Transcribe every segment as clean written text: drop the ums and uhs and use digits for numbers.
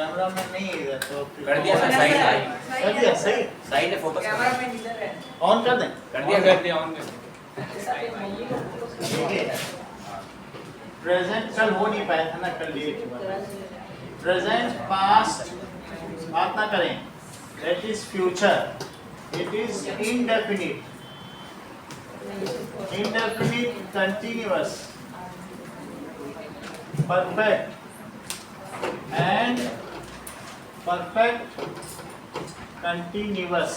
Camera man नहीं है तो कर दिया सर, साइड है। कर दिया सही साइड है, फोकस कैमरा मैन इधर है। ऑन कर दें कर दिया ऑन कर। ठीक है प्रेजेंट कल हो नहीं पाया था ना कल लेट हुआ प्रेजेंट पास्ट बात ना करें that is future it is indefinite continuous perfect and perfect continuous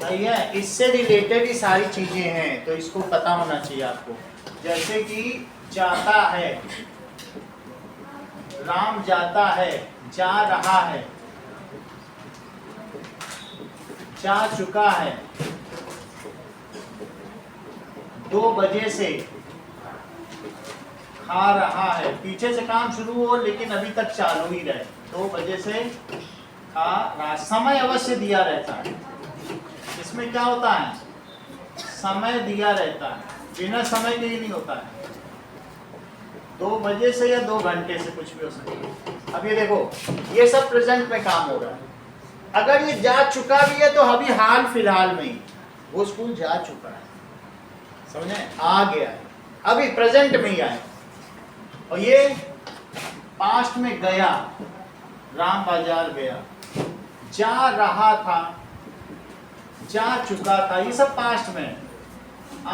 सही है इससे रिलेटेड ही सारी चीजें हैं तो इसको पता होना चाहिए आपको जैसे कि जाता है राम जाता है जा रहा है जा चुका है 2 बजे से खा रहा है पीछे से काम शुरू हो लेकिन अभी तक चालू ही रहे 2 बजे से खा रहा समय अवश्य दिया रहता है इसमें क्या होता है समय दिया रहता है बिना समय के ही नहीं होता है 2 बजे से या 2 घंटे से कुछ भी हो सकता है अब ये देखो ये सब प्रेजेंट में काम हो रहा है अगर ये जा चुका भी है तो अभी हाल फिलहाल में ही वो स्कूल जा चुका है समझे आ गया है अभी प्रेजेंट में ही आए और ये पास्ट में गया राम बाजार गया जा रहा था जा चुका था ये सब पास्ट में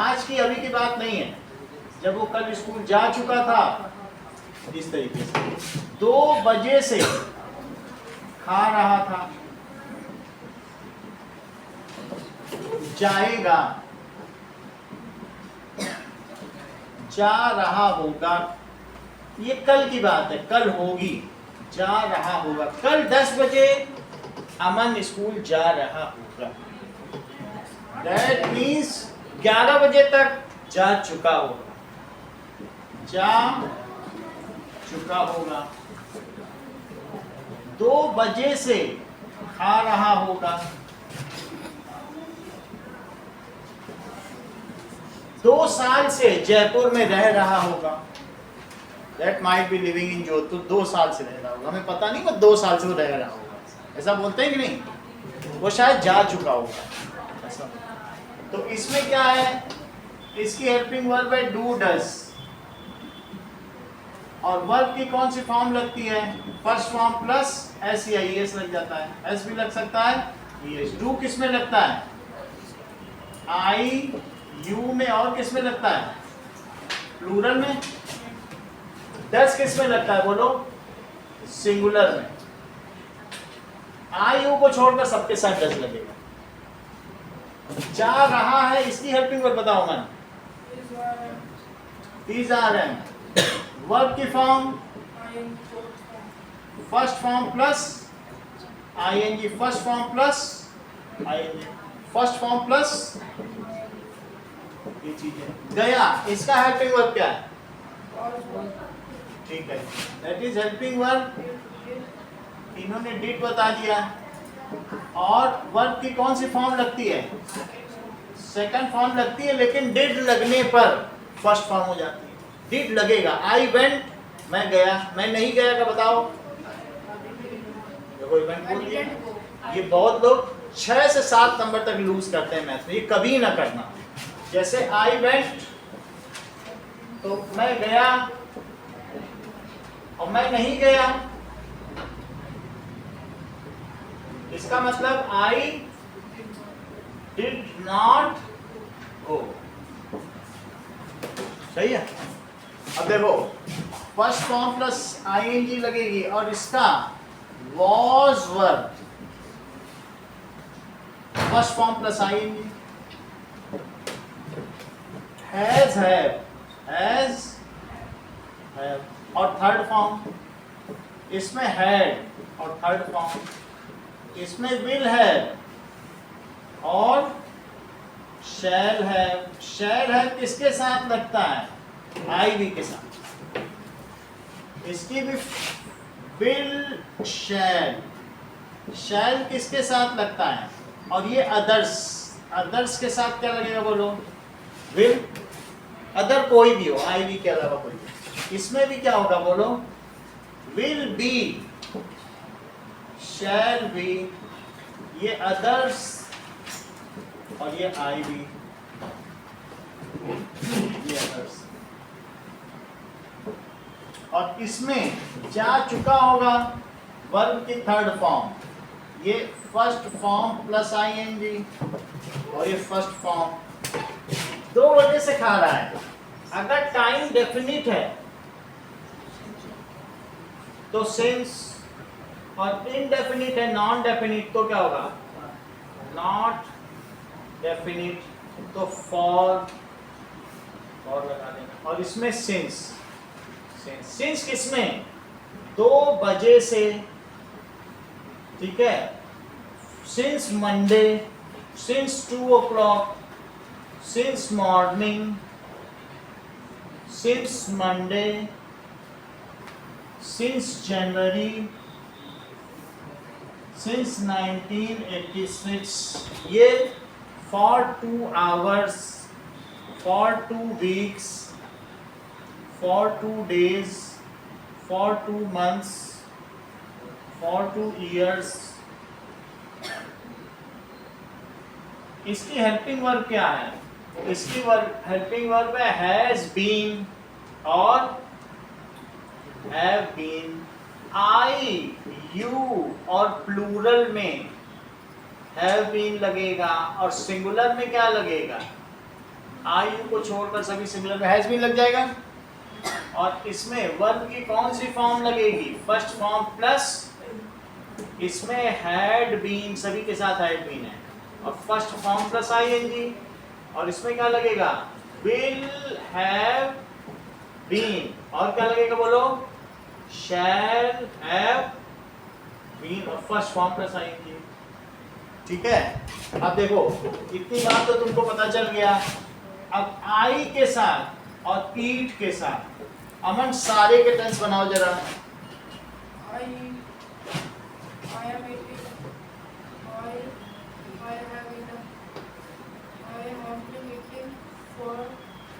आज की अभी की बात नहीं है जब वो कल स्कूल जा चुका था इस तरीके से 2 बजे से खा रहा था जाएगा जा रहा होगा ये कल की बात है कल होगी जा रहा होगा कल 10 बजे अमन स्कूल जा रहा होगा दैट मीन्स 11 बजे तक जा चुका होगा जा चुका होगा 2 बजे से खा रहा होगा 2 साल से जयपुर में रह रहा होगा that might be living in Jodhpur 2 साल से रह रहा होगा हमें पता नहीं वो 2 साल से वो रह रहा होगा ऐसा बोलते हैं कि नहीं वो शायद जा चुका होगा ऐसा तो इसमें क्या है इसकी हेल्पिंग वर्ब है डू डज और वर्ब की कौन सी फॉर्म लगती है फर्स्ट फॉर्म प्लस एस या एस लग जाता है एस भी लग सकता है एस डू किस में लगता है आई यू में और किस में लगता है प्लूरल में डस किस में लगता है बोलो सिंगुलर में आई यू को छोड़कर सबके साथ डस लगेगा जा रहा है इसकी हेल्पिंग वर्ब बताओ मैं these are them वर्ब की form first form plus ING first form plus ING first form plus ये चीज है गया इसका हेल्पिंग वर्ब क्या है ठीक है दैट इज हेल्पिंग वर्ब इन्होंने डिड बता दिया और वर्ब की कौन सी फॉर्म लगती है सेकंड फॉर्म लगती है लेकिन डिड लगने पर फर्स्ट फॉर्म हो जाती है डिड लगेगा आई वेंट मैं गया मैं नहीं गया का बताओ देखो इवेंट बोल दिया ये बहुत लोग 6 से 7 नंबर तक लूज करते हैं मैथ में ये कभी ना करना जैसे आई वेंट तो मैं गया और मैं नहीं गया इसका मतलब आई डिड नॉट गो सही है अब देखो फर्स्ट फॉर्म प्लस आईएनजी लगेगी और इसका was verb first form plus ING has has और थर्ड फॉर्म इसमें हैड और थर्ड फॉर्म इसमें विल है और शैल है किसके साथ लगता है आई वी के साथ इसकी भी विल शैल किसके साथ लगता है और ये अदर्स के साथ क्या लगेगा बोलो विल अदर कोई भी हो आई वी के अलावा कोई भी इसमें भी क्या होगा बोलो विल बी शैल भी, ये अदर्स और ये आई भी, ये अदर्स। और इसमें जा चुका होगा वर्ब की थर्ड फॉर्म, ये फर्स्ट फॉर्म प्लस आईएनजी और ये फर्स्ट फॉर्म। दो वजह से खा रहा है। अगर टाइम डेफिनिट है तो सिंस, और इनडेफिनिट है नॉन डेफिनिट तो क्या होगा, नॉट डेफिनिट तो फॉर लगा देना। और इसमें सिंस किसमें, 2 बजे से, ठीक है, since Monday, since 2 o'clock, since morning, since Monday, since January, since 1986, ये for 2 hours, for 2 weeks, for 2 days, for 2 months, for 2 years। इसकी हेल्पिंग वर्ब क्या है, इसकी हेल्पिंग वर्ब है हैज बीन और हैव बीन। आई, यू और plural में have been लगेगा और सिंगुलर में क्या लगेगा, आई यू को छोड़कर सभी सिंगुलर में हैज बीन लग जाएगा। और इसमें वर्ब की कौन सी फॉर्म लगेगी, फर्स्ट फॉर्म प्लस, इसमें हैड बीन, सभी के साथ हैड बीन है, और फर्स्ट फॉर्म प्लस आईएनजी। और इसमें क्या लगेगा, विल हैव बीन, और क्या लगेगा बोलो, शैल हैव बीन, और फर्स्ट फॉर्म प्लस आईएनजी। ठीक है, अब देखो इतनी बात तो तुमको पता चल गया। अब आई के साथ और ईट के साथ अमन सारे के टेंस बनाओ जरा। I am eating. I have eaten. I have been eating for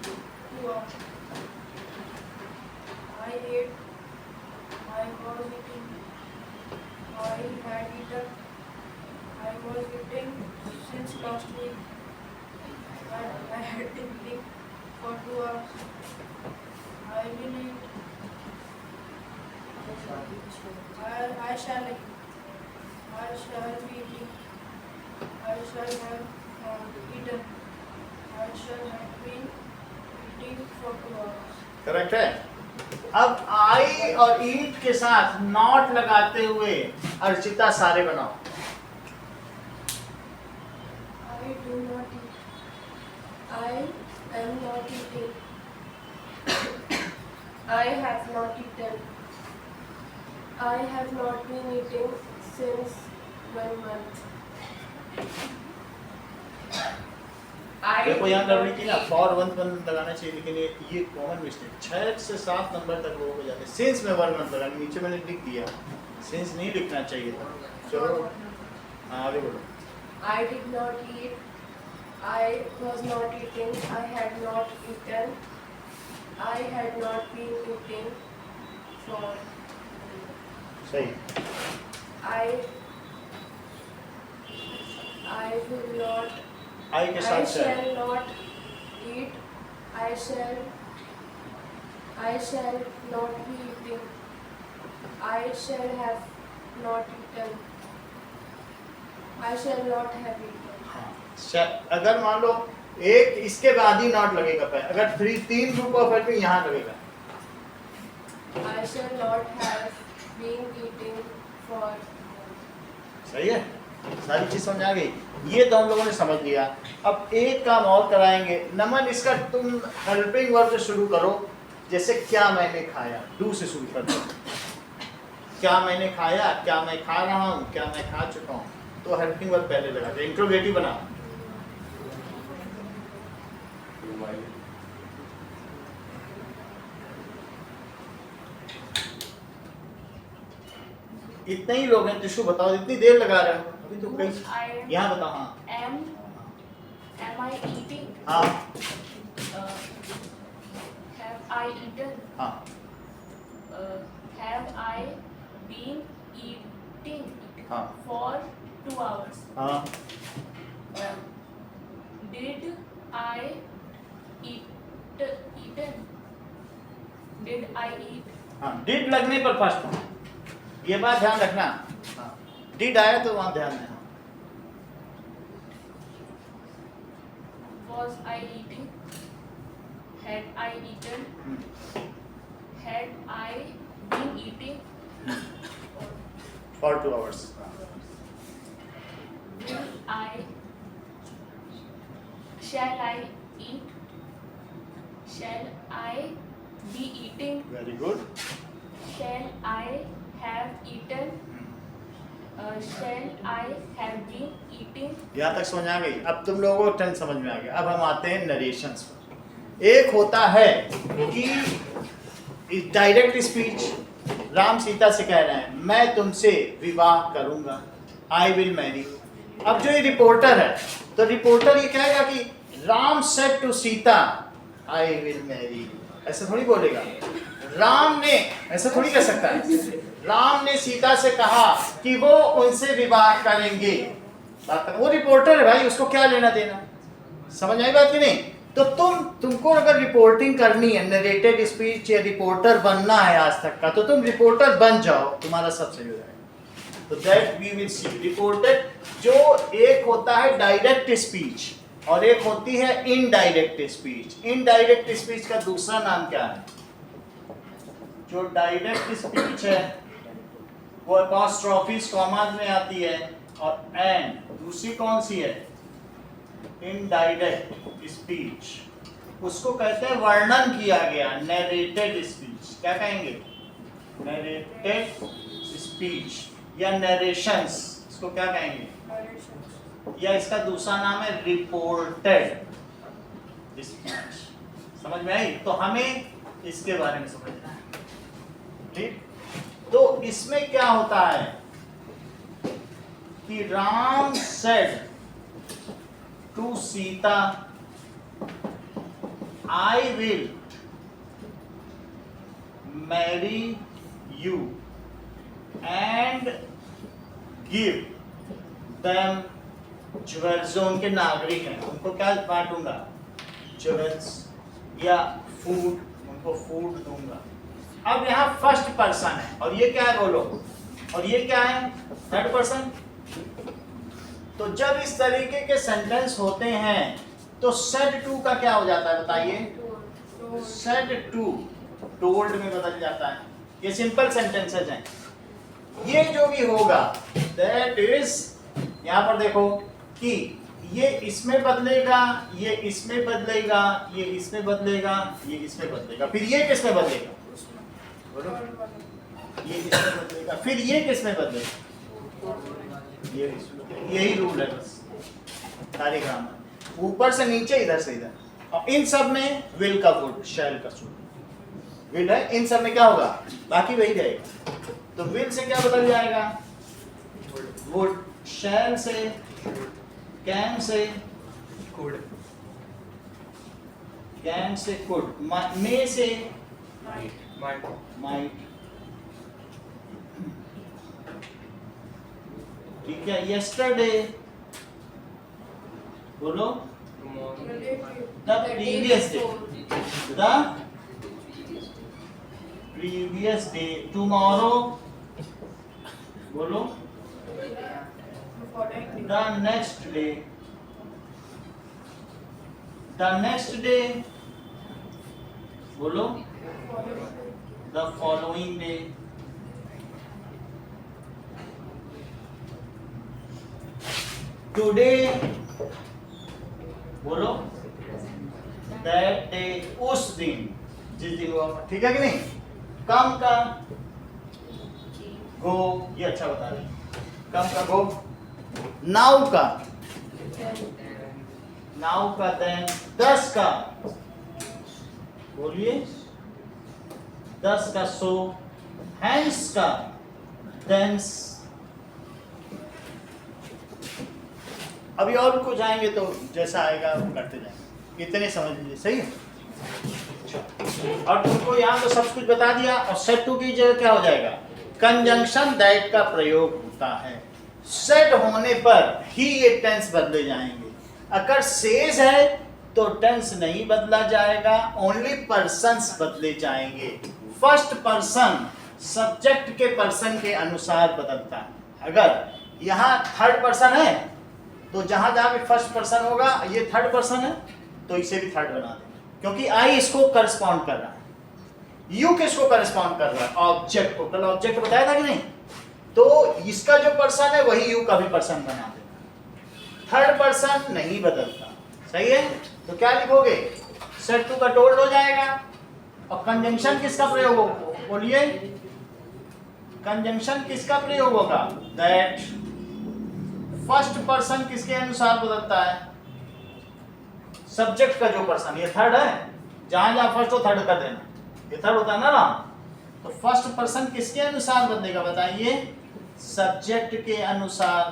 2 hours. I ate. I was eating. I had eaten. I was eating since last week. I had been eating for 2 hours. I will eat. I shall eat. I shall be eating. I shall have eaten. I shall have been eating for 2 hours. Correct है। अब आई और ईट के साथ not लगाते हुए अर्चिता सारे बनाओ। I do not eat. I am not eating. I have not eaten. I have not been eating since 1 month. देखो यहाँ गड़बड़ी की ना, फॉर वन लगाना चाहिए, लेकिन ये कॉमन मिस्टेक, 6 से 7 नंबर तक लोगों को जाते हैं। सिंस में वन मंथ लगाना, नीचे मैंने लिख दिया, सिंस नहीं लिखना चाहिए था। चलो आगे बढ़ो। I did not eat. I was not eating. I had not eaten. I had not been eating for. सही। I will not. आई के I साथ shall not eat. I shall not be eating. I shall have not eaten. I shall not have eaten. अगर मान लो एक इसके बाद ही not लगेगा, अगर 3 ग्रुप ऑफ हेल्पिंग यहाँ लगेगा। I shall not have been eating for. सही है, सारी चीज समझ आ गई। ये तो हम लोगों ने समझ लिया। अब एक काम और कराएंगे, नमन इसका तुम हेल्पिंग वर्ब से शुरू करो। जैसे क्या मैंने खाया, डू से शुरू कर दो। क्या मैंने खाया, क्या मैं खा रहा हूँ, क्या मैं खा चुका हूँ, तो हेल्पिंग वर्ब पहले लगा दो। इंट्रोगेटिव बना। इतने ही लोग हैं, टिशू बताओ, इतनी देर लगा रहे हो अभी तो कहीं, यहाँ बताओ। हाँ Am I eating? हाँ Have I eaten? हाँ Have I been eating? हाँ for 2 hours. हाँ Did I eaten? Did I eat? हाँ डिड लगने पर फर्स्ट, ये बात ध्यान रखना। हाँ डिड आया तो वहाँ ध्यान देना। Was I eating? Had I eaten? Had I been eating? For 2 hours। Will I? Shall I eat? Shall I be eating? Very good. Shall I have eaten? Shall I have been eating? यहाँ तक समझ आ गई? अब तुम लोगों को turn समझ में आ गया। अब हम आते हैं नरेशंस पर। एक होता है कि डायरेक्ट स्पीच, राम सीता से कह रहे हैं मैं तुमसे विवाह करूंगा, आई विल मैरी। अब जो ये रिपोर्टर है, तो रिपोर्टर ये कहेगा कि Ram said to Sita I will marry, ऐसा थोड़ी बोलेगा। राम ने ऐसा थोड़ी कह सकता है। राम ने सीता से कहा कि वो उनसे विवाह करेंगे। वो रिपोर्टर है भाई, उसको क्या लेना देना। समझ आई बात कि नहीं? तो तुमको अगर रिपोर्टिंग करनी है, नरेटेड स्पीच या रिपोर्टर बनना है आज तक का, तो तुम रिपोर्टर बन जाओ, तुम्हारा सब सही हो जाएगा। तो that we will see reported. जो एक होता है डायरेक्ट स्पीच और एक होती है इनडायरेक्ट स्पीच। इनडायरेक्ट स्पीच का दूसरा नाम क्या है? जो डायरेक्ट स्पीच है वो अपॉस्ट्रोफीज कॉमास में आती है, और एंड दूसरी कौन सी है? Indirect speech. उसको कहते हैं वर्णन किया गया, नरेटेड स्पीच। क्या कहेंगे? नरेटेड स्पीच या नरेशंस, इसको क्या कहेंगे? या इसका दूसरा नाम है रिपोर्टेड स्पीच। समझ में आई? तो हमें इसके बारे में समझना है, ठीक? तो इसमें क्या होता है कि Ram said to Sita I will marry you and give them jewels. जो उनके नागरिक हैं उनको क्या बांटूंगा? ज्वेल्स या फूड, उनको फूड दूंगा। अब यहाँ फर्स्ट पर्सन है और ये क्या है बोलो? और ये क्या है? Third person. तो जब इस तरीके के सेंटेंस होते हैं तो सेड टू का क्या हो जाता है बताइए? सेड टू टोल्ड में बदल जाता है। ये सिंपल सेंटेंसेस हैं। ये जो भी होगा दैट इज, यहाँ पर देखो कि ये इसमें बदलेगा, ये इसमें बदलेगा, ये इसमें बदलेगा, ये इसमें बदलेगा, फिर ये किसमें बदलेगा? बोलो। ये इसमें बदलेगा, फिर ये किसमें बदलेगा? ये इसमें। यही रूल है बस सारे ग्रामर, ऊपर से नीचे, इधर से इधर। और इन सब में विल का वुड, शैल का शुड। विल है, इन सब में क्या होगा? बाकी वही रहेगा। तो विल से क्या बदल जाएगा? वुड। शैल से, can say Could. Can say could, may say Might. Might. ठीक है। यस्टरडे बोलो। Tomorrow. The previous day, the previous day. Tomorrow बोलो। The next day, the next day बोलो। The following day. टुडे बोलो। दैट डे, उस दिन, जिस दिन हुआ। ठीक है कि नहीं? कम का गो, ये अच्छा बता रहे हैं। कम का गो। नाउ का, नाउ का देन। 10 का बोलिए, 10 का सो। हैंस का देंस। अभी और कुछ आएंगे तो जैसा आएगा वो करते जाएंगे। इतने समझ लीजिए, सही है? अच्छा। और तुमको यहाँ तो सब कुछ बता दिया। और सेट टू की जगह क्या हो जाएगा? कंजंक्शन दैट का प्रयोग होता है। सेट होने पर ही ये टेंस बदले जाएंगे। अगर सेज है तो टेंस नहीं बदला जाएगा, ओनली पर्सन्स बदले जाएंगे। फर्स्ट पर्सन सब्जेक्ट के पर्सन के अनुसार बदलता है। अगर यहाँ थर्ड पर्सन है तो जहां जहां भी फर्स्ट पर्सन होगा, ये थर्ड पर्सन है तो इसे भी थर्ड बना देंगे, क्योंकि आई इसको करस्पॉन्ड कर रहा है, यू किसको करस्पॉन्ड कर रहा है, ऑब्जेक्ट को। कल ऑब्जेक्ट बताया था कि नहीं, तो इसका जो पर्सन है वही यू का भी पर्सन बना देना। थर्ड पर्सन नहीं बदलता, सही है। तो क्या लिखोगे, सेट टू का टोल्ड हो जाएगा। और कंजंक्शन किसका प्रयोग होगा, बोलिए, कंजंक्शन किसका प्रयोग होगा, दैट। फर्स्ट पर्सन किसके अनुसार बदलता है, सब्जेक्ट का जो पर्सन, ये थर्ड है, जहां जहां फर्स्ट हो थर्ड कर देना, ये थर्ड होता है ना। तो फर्स्ट पर्सन किसके अनुसार बदलेगा बताइए, सब्जेक्ट के अनुसार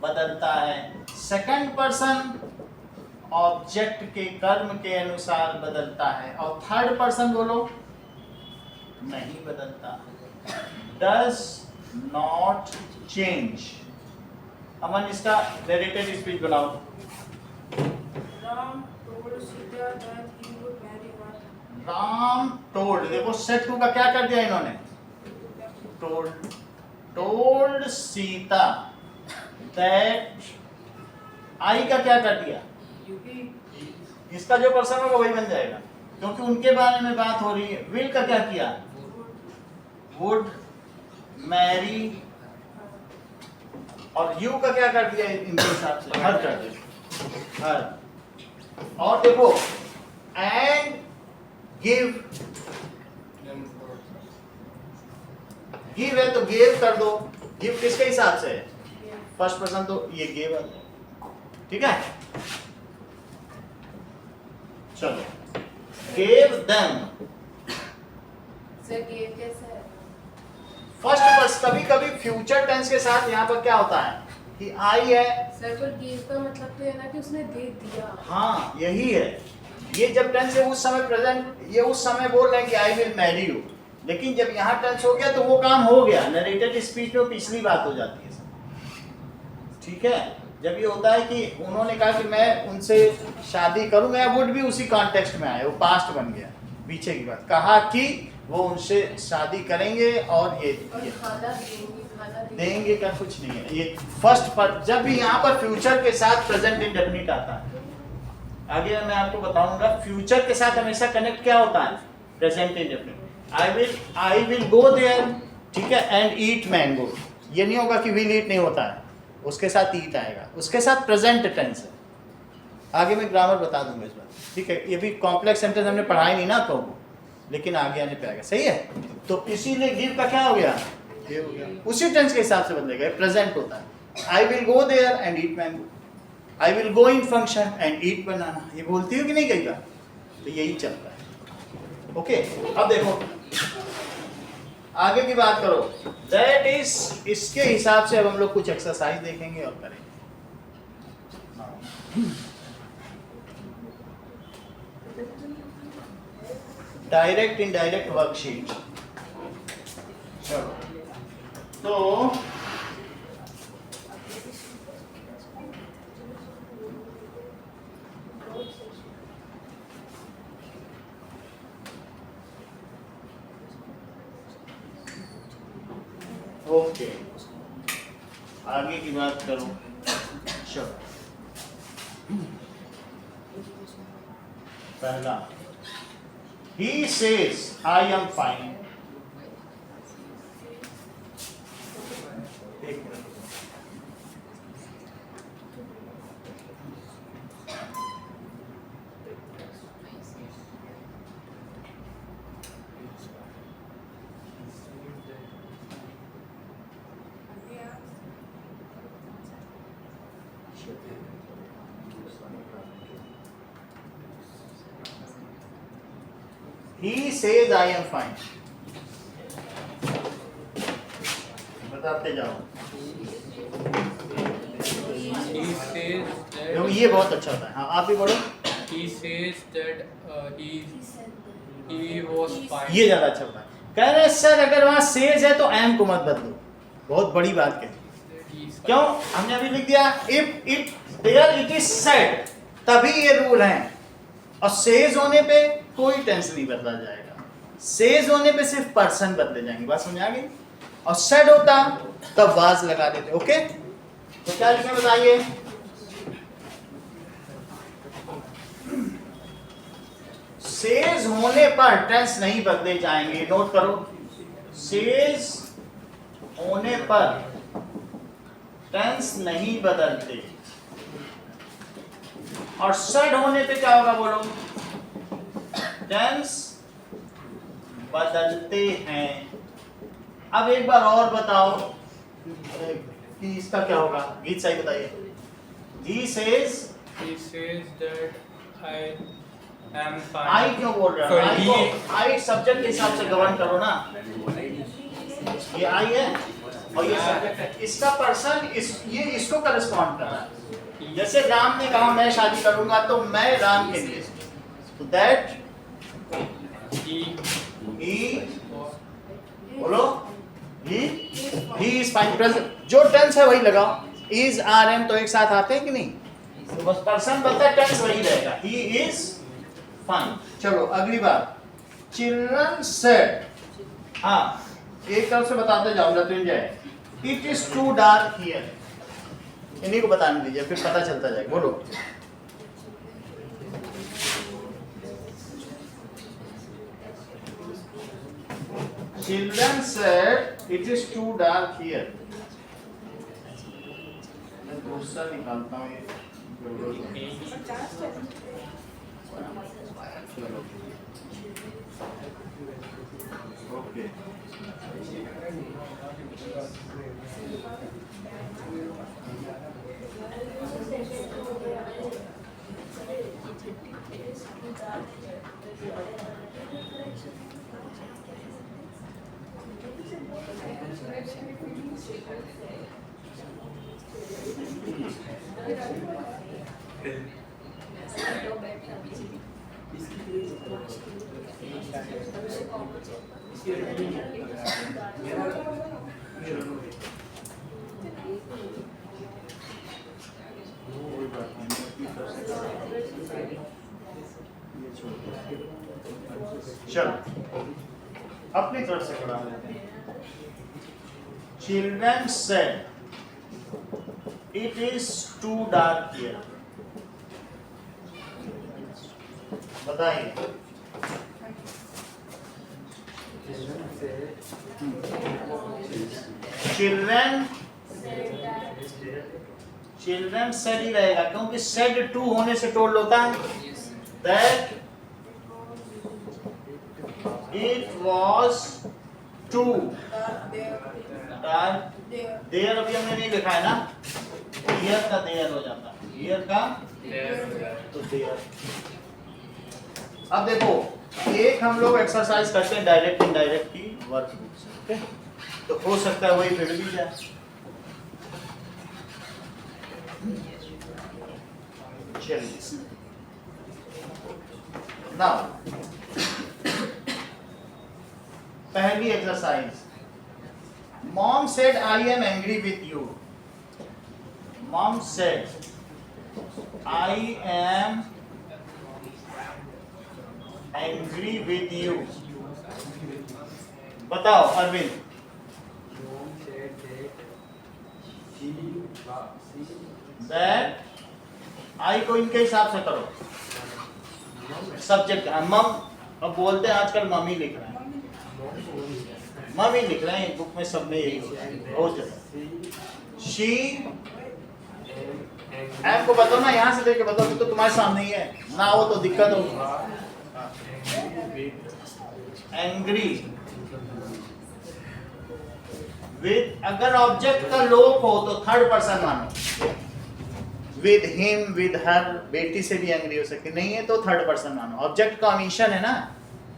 बदलता है। सेकंड पर्सन ऑब्जेक्ट के कर्म के अनुसार बदलता है। और थर्ड पर्सन बोलो, नहीं बदलता, डज नॉट चेंज। अमन इसका नरेटेड स्पीच बनाओ। Ram told Sita that he would marry her. Ram told, देखो सेट टू का क्या कर दिया इन्होंने, told, told Sita that, I का क्या कर दिया, इसका जो पर्सन होगा वही बन जाएगा, क्योंकि उनके बारे में बात हो रही है। विल का क्या किया, वुड मैरी, और यू का क्या कर दिया इनके हिसाब से, हर कर दिया, हर। और देखो एंड गिव, गिव है तो गिव कर दो, गिव किसके हिसाब से, फर्स्ट पर्सन, तो ये गिव है, ठीक है। चलो, गिव देम, सर गेव कैसा है? फर्स्ट पर्सन, कभी कभी फ्यूचर टेंस के साथ यहाँ पर क्या होता है कि आई है, सर पर गेव का मतलब तो है ना कि उसने दे दिया। हाँ यही है, ये जब टेंस है उस समय प्रेजेंट, ये उस समय बोल रहे हैं कि आई विल मैरी यू, लेकिन जब यहाँ टेंस हो गया तो वो काम हो गया, नरेटेड स्पीच में पिछली बात हो जाती है, ठीक है। जब ये होता है कि उन्होंने कहा कि मैं उनसे शादी करूंगा, या वुड भी उसी कॉन्टेक्स्ट में आया, वो पास्ट बन गया, पीछे की बात, कहा कि वो उनसे शादी करेंगे और ये देंगे का कुछ नहीं है, ये फर्स्ट पर, जब भी यहाँ पर फ्यूचर के साथ प्रेजेंट इंडेफिनिट आता है, आगे मैं आपको बताऊंगा फ्यूचर के साथ हमेशा कनेक्ट क्या होता है, present indefinite. I will go there, ठीक है, एंड ईट मैंगो, ये नहीं होगा कि विल ईट नहीं होता है, उसके साथ ईट आएगा, उसके साथ प्रेजेंट टेंस है। आगे मैं ग्रामर बता दूंगा इस बार, ठीक है। ये भी कॉम्प्लेक्स सेंटेंस हमने पढ़ाई नहीं ना तो, लेकिन आगे आने पे आएगा, सही है। तो इसीलिए गिव का क्या हो गया, ये हो गया, उसी टेंस के हिसाब से बदलेगा, प्रेजेंट होता है। I will go there and eat mango, I will go in function and eat banana, ये बोलती हो कि नहीं कई बार, तो यही चलता है, ओके। अब देखो आगे की बात करो, दैट इज, इसके हिसाब से अब हम लोग कुछ एक्सरसाइज देखेंगे और करेंगे। डायरेक्ट इनडायरेक्ट वर्कशीट, चलो तो ओके, आगे की बात करो, चलो पहला, he says I am fine, एक minute, he says I am fine, बताते जाओ। He says देखो that ये बहुत अच्छा होता है, हाँ आप भी बोलो। he says that he was fine. ये ज्यादा अच्छा होता है। कह रहे सर अगर वहाँ सेज है तो एम को मत बदलो, बहुत बड़ी बात कही। He क्यों? हमने अभी लिख दिया if it there it is said, तभी ये रूल है। और सेज होने पे कोई टेंस नहीं बदला जाएगा, सेज होने पे सिर्फ पर्सन बदले जाएंगे। बात समझ आ गई? और सेड होता तब वाज लगा देते। ओके, तो क्या लिखें बताइए? सेज होने पर टेंस नहीं बदले जाएंगे, नोट करो। सेज होने पर टेंस नहीं बदलते, और सेड होने पे क्या होगा बोलो? टेंस बदलते हैं। अब एक बार और बताओ कि इसका क्या होगा? गीत सही बताइए। He says that I am fine. आई क्यों बोल रहा है? Sorry, आई को आई सब्जेक्ट के हिसाब से गवर्न करो ना। ये आई है और ये सब्जेक्ट है। इसका पर्सन ये इसको करस्पॉन्ड कर रहा है। जैसे राम ने कहा मैं शादी करूंगा, तो मैं राम के लिए, तो दैट ही बोलो ही इज फाइन। प्रेजेंट जो टेंस है वही लगाओ, इज आर एम तो एक साथ आते हैं कि नहीं? तो बस पर्सन बनता है, टेंस वही रहेगा, ही इज फाइन। चलो अगली बात, चिल्ड्रन सेड, हाँ एक तरफ से बताते जाओ Mrityunjay, it is too dark here. इन्हीं को बताने दीजिए, फिर पता चलता जाएगा। बोलो। Children said it is too dark here. मैं दूसरा निकालता हूँ ये। ओके। चलो अपनी तरफ से पढ़ा लेते हैं। Children said it is too dark here. बताइए। चिल्ड्रन सेड ही रहेगा, क्योंकि सेड टू होने से टोल्ड होता है that it was too dark there. अभी हमने नहीं लिखा है ना, हियर का देयर हो जाता है, हियर का तो देयर। अब देखो, एक हम लोग एक्सरसाइज करते हैं डायरेक्ट इनडायरेक्ट की वर्कबुक से, ओके? तो हो सकता है वही फिर भी जाए। चलिए नाउ पहली exercise, mom said I am angry with you. Mom said I am angry with you. बताओ अरविंद। दैट आई को इनके हिसाब से करो, सब्जेक्ट मम। अब बोलते हैं आजकल मम्मी लिख रहे हैं, मम्मी लिख रहे हैं, बुक में सब में यही होता है रोज। शी एम को बताओ ना, यहाँ से लेके बताओ, तो तुम्हारे सामने ही है ना, हो तो दिक्कत होगी। एंग्री विद, अगर ऑब्जेक्ट का लोप हो तो थर्ड पर्सन मानो। विद हिम, विद हर, बेटी से भी एंग्री हो सकती, नहीं है तो थर्ड पर्सन मानो। ऑब्जेक्ट का ओमिशन है ना,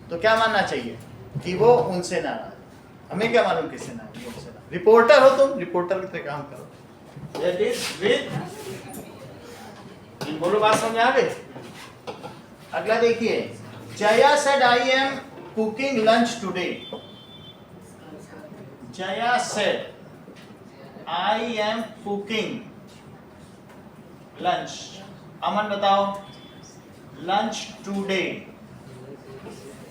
तो क्या मानना चाहिए कि वो उनसे नाराज। हमें क्या मालूम किससे नाराज, उनसे नाराज। रिपोर्टर हो तुम, रिपोर्टर की तरह काम करो। दैट इज विद, बोलो बात समझ आ गई? अगला देखिए, Jaya said I am cooking lunch today. Jaya said I am cooking lunch. अमन बताओ, lunch today.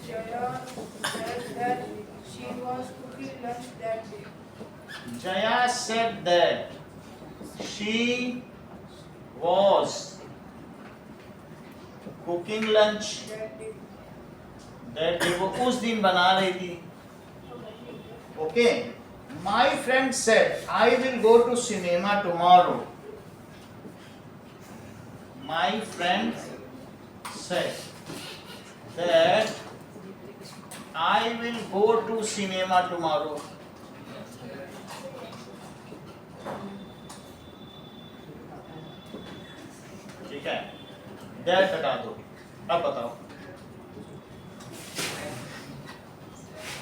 Jaya said that she was cooking lunch that day. Jaya said that she was cooking lunch That day. that day. वो उस दिन बना रही थी. Okay. My friend said I will go to cinema tomorrow. My friend said that I will go to cinema tomorrow. ठीक है, that हटा दो. अब बताओ,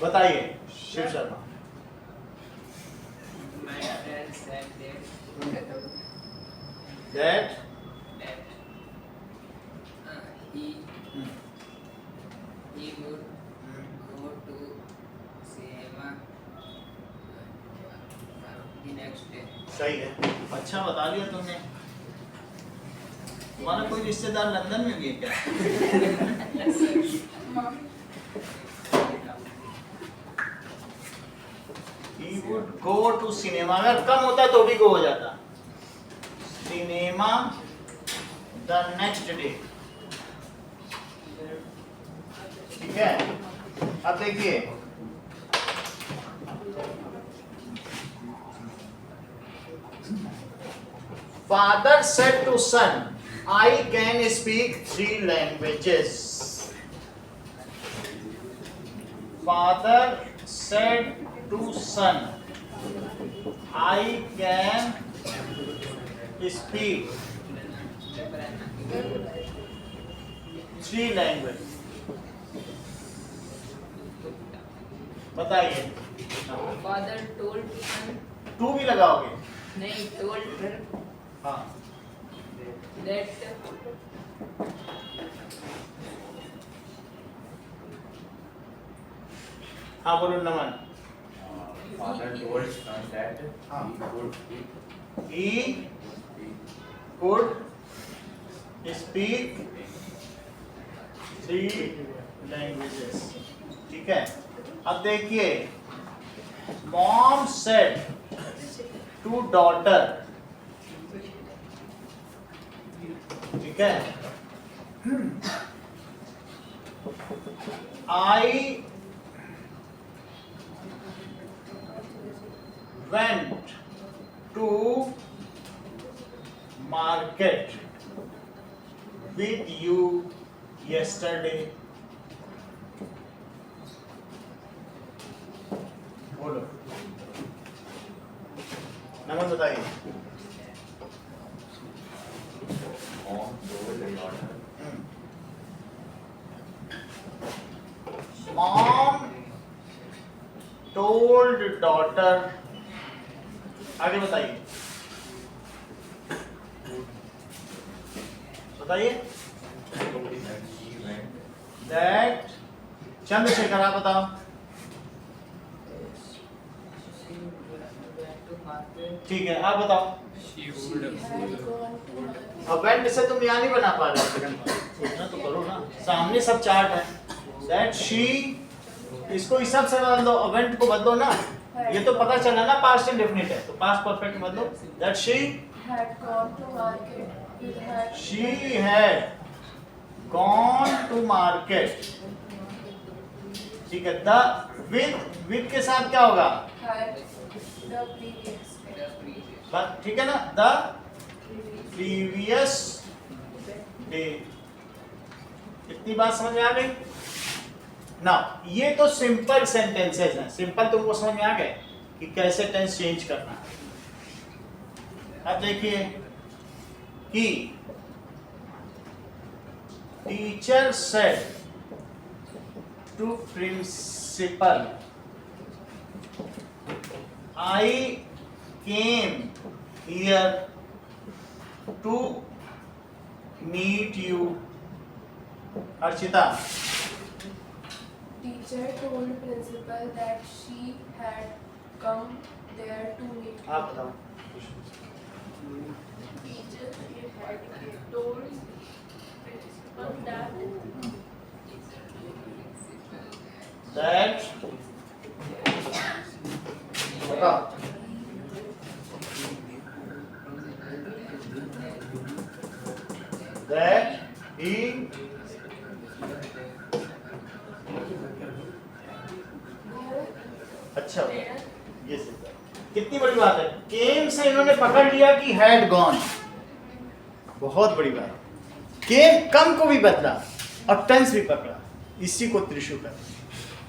बताइए Shiv Sharma. My friend said That he would go to cinema the next day. सही है, अच्छा बता दिया तुमने. तुम्हारा कोई रिश्तेदार लंदन में भी है क्या? He would go to cinema. अगर कम होता तो भी go हो जाता. Cinema the next day. ठीक है, अब देखिए, Father said to son, I can speak 3 languages. Father said to son, I can speak 3 languages. बताइए. Father told son, टू भी लगाओगे? नहीं told हाँ. that हाँ बोलो नमन. Father told son that हाँ. he He could speak could speak 3 languages. ठीक है, अब देखिए, mom said to daughter. ठीक है, I went to market with you yesterday. बोलो नमन बताइए. mom told the daughter Mom told daughter. आगे बताइए, बताइए. that he went That Chandrashekhar आप बताओ. she went to market. ठीक है, आप बताओ. she She would had gone to market. अब वेंट से तुम यहाँ नहीं बना पा रहे हो. सोचना तो करो ना, सामने सब चार्ट है. That she, इसको इस सब से बदल दो, इवेंट को बदलो ना. ये तो पता चला ना पास्ट इंडेफिनिट है, तो पास्ट परफेक्ट बदलो. That she Had gone to market with her. She had gone to market. ठीक है, the with के साथ क्या होगा? Had the previous day. The previous. बस ठीक है ना, the previous day. इतनी बात समझ में आ गई ना? ये तो सिंपल सेंटेंसेस हैं. सिंपल तुमको समझ में आ गए कि कैसे टेंस चेंज करना है. अब देखिए कि teacher said to principal, I came here to meet you. Archita. Teacher told principal that she had come there to meet आप बताओ। Teacher had told principal that that बताओ। दैट ही अच्छा ये सही है। कितनी बड़ी बात है, केम से इन्होंने पकड़ लिया कि हैड गॉन, बहुत बड़ी बात। केम कम को भी बदला और टेंस भी पकड़ा, इसी को त्रिशु कहते हैं।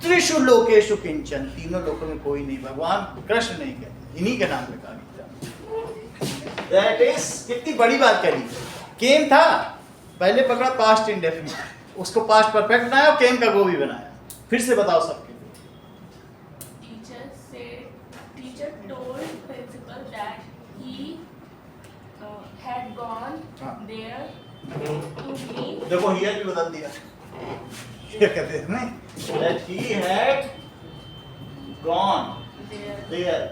त्रिशु लोकेशु किंचन, तीनों लोकों में कोई नहीं, भगवान कृष्ण नहीं कहते, इन्हीं के नाम पे कहा गया। दैट इज कितनी बड़ी बात करी। केम था, पहले पकड़ा पास्ट इंडेफिनिट, उसको पास्ट परफेक्ट बनाया और केम का गो भी बनाया। फिर से बताओ सबके। teacher told principal that he had gone हाँ। there to meet देखो हियर भी बदल दिया, क्या कहते हैं नहीं, that he had gone there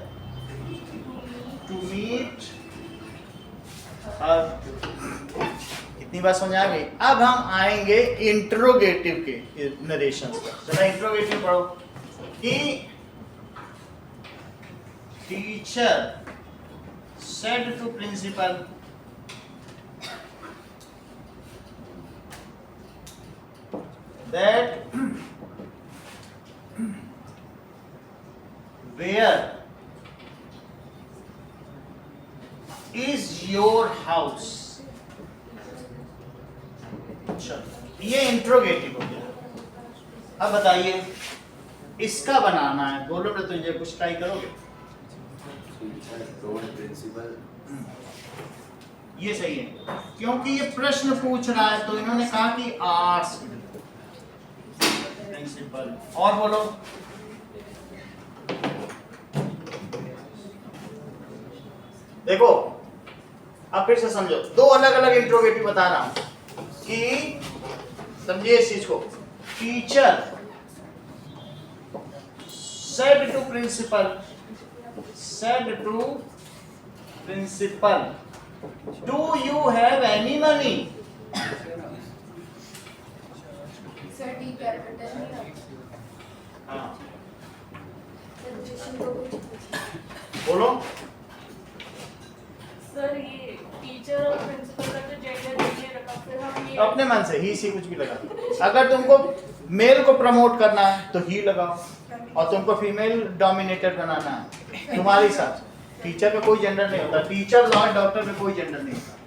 to meet her। कितनी बार समझ आ गई। अब हम आएंगे इंट्रोगेटिव के नरेशंस पर। जरा इंट्रोगेटिव पढ़ो कि teacher said to principal that where is your house। चलो ये इंट्रोगेटिव हो गया। अब बताइए इसका बनाना है, बोलो ना, तो ये कुछ ट्राई करोगे। told principal ये सही है क्योंकि ये प्रश्न पूछ रहा है, तो इन्होंने कहा कि आस्क प्रिंसिपल। और बोलो देखो, अब फिर से समझो, दो अलग अलग इंट्रोगेटिव बता रहा हूं कि समझिए इस चीज को। Teacher said to principal, said to principal, do you have any money? Sir D capital नहीं है हाँ सजेशन को बोलो। सर ये टीचर और प्रिंसिपल का जो जेंडर नहीं रखा, फिर हम ये अपने मन से ही सी कुछ भी लगा। अगर तुमको मेल को प्रमोट करना है तो ही लगाओ, और तुमको फीमेल डोमिनेटेड बनाना है तुम्हारे हिसाब से। टीचर में कोई जेंडर नहीं होता, टीचर लॉ डॉक्टर में कोई जेंडर नहीं होता,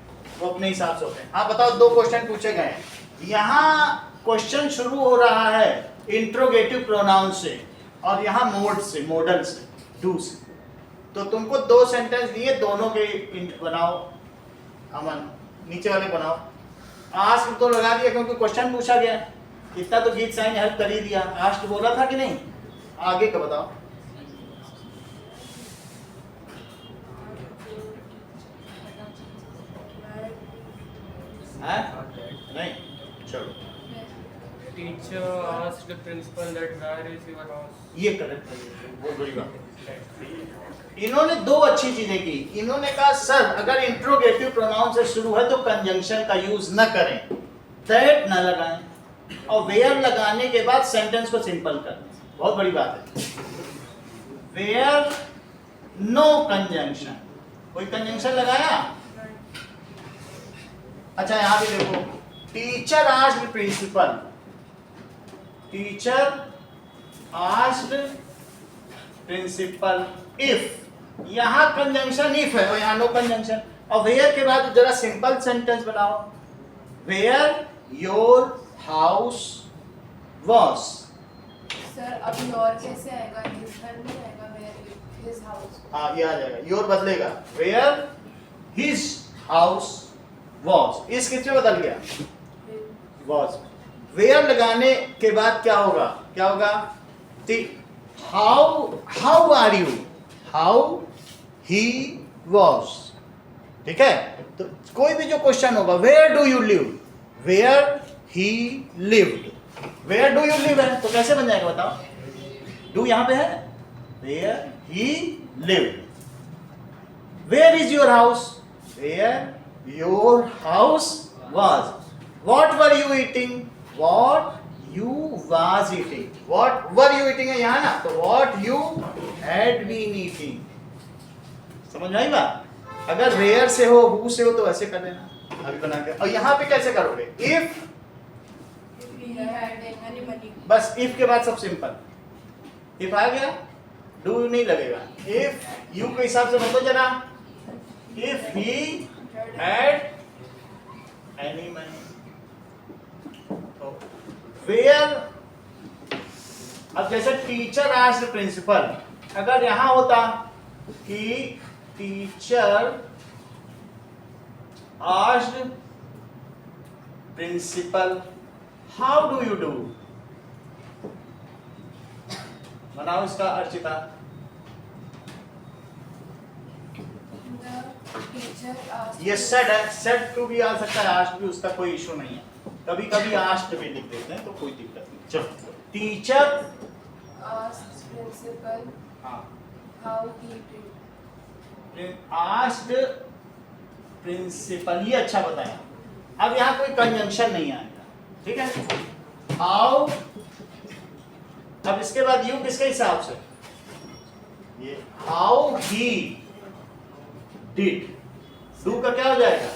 वो अपने हिसाब से होते हैं। हाँ बताओ, दो क्वेश्चन पूछे गए हैं। यहाँ क्वेश्चन शुरू हो रहा है इंट्रोगेटिव प्रोनाउन से और यहाँ मोड से, मॉडल से, डू से। तो तुमको दो सेंटेंस दिए, दोनों के बनाओ। अमन नीचे वाले बनाओ। आस्क तो लगा दिया क्योंकि क्वेश्चन पूछा गया, इतना तो गीत साइन हेल्प कर ही दिया। आस्क बोला था कि नहीं, आगे का बताओ। है? नहीं, चलो। Teacher asked the principal that where is your house? ये करेक्ट है, बहुत बड़ी बात है। इन्होंने दो अच्छी चीजें की। इन्होंने कहा सर अगर इंट्रोगेटिव प्रोनाउन से शुरू है तो कंजंक्शन का यूज न करें, दैट न लगाएं, और वेयर लगाने के बाद सेंटेंस को सिंपल कर दें। बहुत बड़ी बात है। वेयर नो कंजंक्शन, कोई कंजंक्शन लगाया? अच्छा यहाँ भी देखो, teacher asked principal, teacher asked principal if, यहाँ कंजंक्शन इफ है और यहाँ नो कंजंक्शन। और वेयर के बाद जरा सिंपल सेंटेंस बनाओ, where your house was. Sir अब योर कैसे आएगा, न्यूट्रल नहीं आएगा, वेयर हिज हाउस। हाँ ये आ जाएगा, योर बदलेगा, वेयर हिज हाउस वॉज। इस किस में बदल गया, वॉज। वेयर लगाने के बाद क्या होगा, क्या होगा, how are you, how he was. ठीक है, तो कोई भी जो क्वेश्चन होगा, where do you live, where he lived. Where do you live है तो कैसे बन जाएगा बताओ, डू यहां पे है, where he lived. Where is your house? Where your house was. What were you eating? What you was eating. What were you eating है यहाँ ना, तो what you had been eating. समझ में आई बात? अगर where से हो, who से हो तो ऐसे कर लेना, अभी बना के। और यहाँ पे कैसे करोगे? If, He had any money. बस if के बाद सब सिंपल। if आ गया, do नहीं लगेगा। if you के हिसाब से बताओ जरा। if he had any money, तो where, अब जैसे टीचर आस्क्ड प्रिंसिपल, अगर यहां होता कि teacher asked principal how do you do, बनाओ इसका अर्चिता। The teacher asked. ये सेड है, सेड टू भी आ सकता है, आस्क्ड भी, उसका कोई इशू नहीं है। कभी कभी आस्क्ड भी लिख देते हैं तो कोई दिक्कत नहीं। चलो, टीचर Asked principal हाँ how he did. Asked principal, ये अच्छा बताया। अब यहाँ कोई कंजंक्शन नहीं आएगा, ठीक है। हाउ, अब इसके बाद यू किसके हिसाब से, ये हाउ ही डिड, डू का क्या हो जाएगा,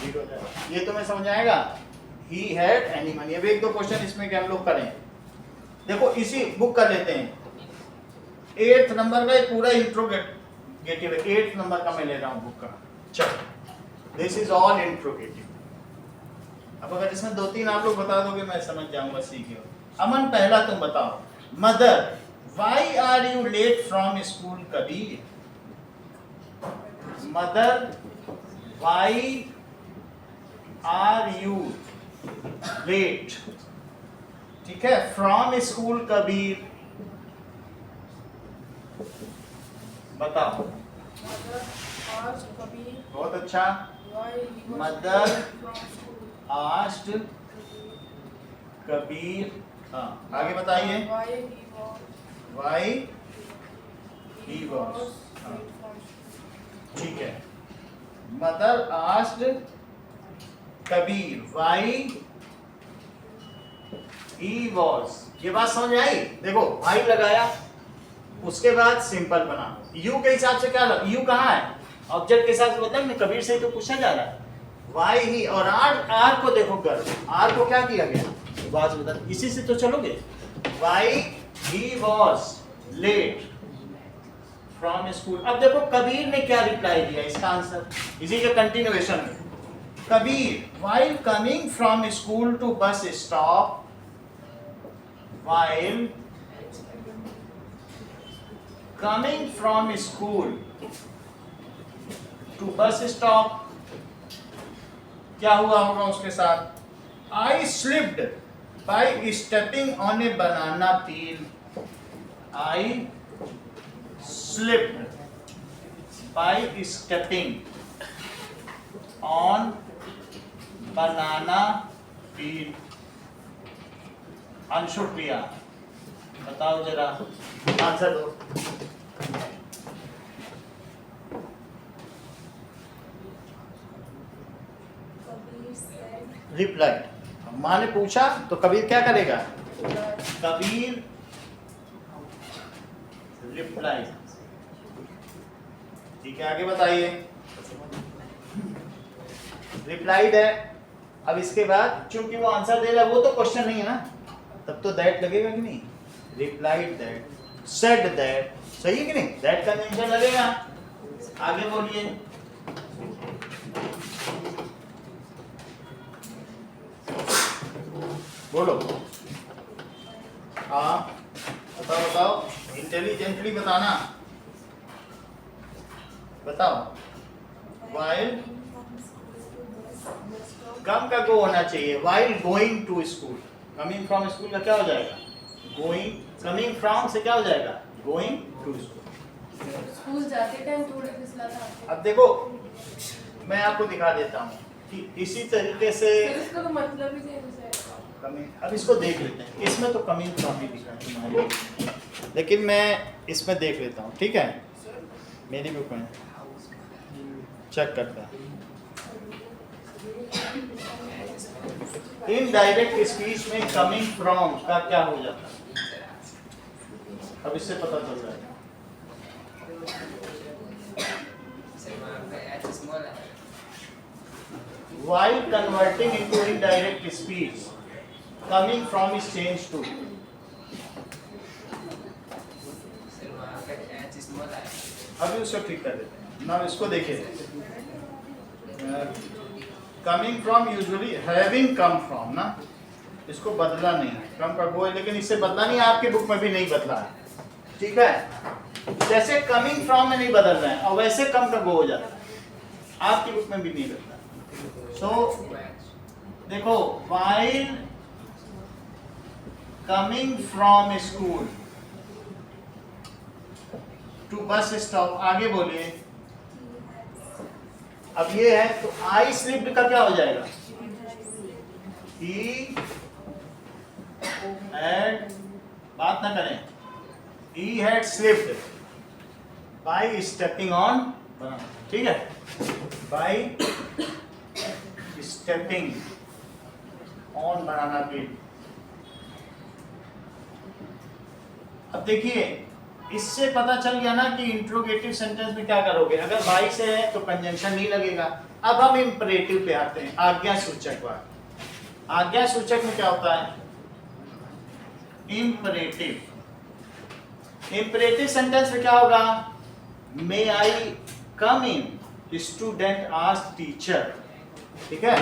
डिड हो जाएगा। ये तुम्हें समझ आएगा। He had any money. अब एक दो क्वेश्चन इसमें क्या हम लोग करें, देखो इसी बुक का लेते हैं। 8th नंबर का एक पूरा इंट्रोगेटिव है, 8th नंबर का मैं ले रहा हूं बुक का। चलो, दिस इज ऑल इंट्रोगेटिव। अब अगर इसमें 2-3 आप लोग बता दोगे मैं समझ जाऊंगा, सीखे। अमन पहला तुम बताओ। Mother, why are you late from school Kabir? Mother, why are you late, ठीक है, फ्रॉम स्कूल कबीर, बताओ। Mother asked Kabir बहुत अच्छा। why he was Mother late from school. Asked Kabir, हाँ आगे बताइए। Why he was why he He was. was हाँ। late from school. ठीक है। Mother asked Kabir Y he was. ये बात समझ आई? देखो वाई लगाया, उसके बाद सिंपल बना। यू के हिसाब से क्या लगा, यू कहाँ है, ऑब्जेक्ट के हिसाब से मतलब नहीं, कबीर से ही तो पूछा जा रहा है। वाई ही, और आर को देखो कर, आर को क्या किया गया, वाज बदल, इसी से तो चलोगे। Why he was late from school. अब देखो कबीर ने क्या रिप्लाई दिया, इसका आंसर इसी के कंटिन्यूएशन में। Kabir while coming from school to bus stop, while coming from school to bus stop, क्या हुआ होगा उसके साथ? I slipped by stepping on a banana peel. I slipped by stepping on banana peel. Anshu प्रिया बताओ जरा, आंसर दो। Kabir said reply, माँ ने पूछा तो कबीर क्या करेगा, that कबीर रिप्लाई। ठीक है आगे बताइए। रिप्लाइड है, अब इसके बाद चूंकि वो आंसर दे रहा है, वो तो क्वेश्चन नहीं है ना, तब तो दैट लगेगा कि नहीं। रिप्लाइड दैट, सेड दैट, सही है कि नहीं, दैट का मेंशन लगेगा। आगे बोलिए। बोलो, हाँ बताओ बताओ, इंटेलिजेंटली बताना, बताओ। वाइल कम का गो होना चाहिए, while going to school. Coming from school का क्या हो जाएगा, गोइंग, कमिंग फ्रॉम से क्या हो जाएगा, गोइंग टू स्कूल। स्कूल जाते टाइम थोड़े फिसला था। अब देखो मैं आपको दिखा देता हूँ कि इसी तरीके से फिर इसका तो मतलब ही चेंज है। कमिंग, अब इसको देख लेते हैं। इसमें तो कमिंग फ्रॉम ही दिखा है तुम्हारी, लेकिन मैं इसमें देख लेता हूँ, ठीक है, मेरी बुक में। चेक करते हैं। इनडायरेक्ट स्पीच में कमिंग फ्रॉम का क्या हो जाता है, अब इससे पता चल रहा है। सर वहाँ पे एच स्मॉल है। While converting into indirect speech, coming from is changed to. Sir वहाँ पे एच स्मॉल है। अभी उसको ठीक कर देते हैं ना, इसको देखिए। Coming from usually having come from ना, इसको बदला नहीं है, कम का वो है, लेकिन इससे बदला नहीं, आपकी बुक में भी नहीं बदला है, ठीक है। जैसे कमिंग फ्रॉम में नहीं बदल रहे हैं और वैसे कम का वो हो जाता है, आपकी बुक में भी नहीं बदला। सो देखो, while coming from school to bus stop, आगे बोलिए। अब ये है तो आई स्लिप्ड का क्या हो जाएगा, he had, बात ना करें, he had slipped by stepping on banana, ठीक है, by stepping on banana peel। अब देखिए, इससे पता चल गया ना कि इंट्रोगेटिव सेंटेंस में क्या करोगे। अगर बाई से है तो कंजंक्शन नहीं लगेगा। अब हम इंपरेटिव पे आते हैं, आज्ञा सूचक वाक्य। आज्ञा सूचक में क्या होता है, इंपरेटिव। इंपरेटिव सेंटेंस में क्या होगा, may I come in, student asked teacher, ठीक है।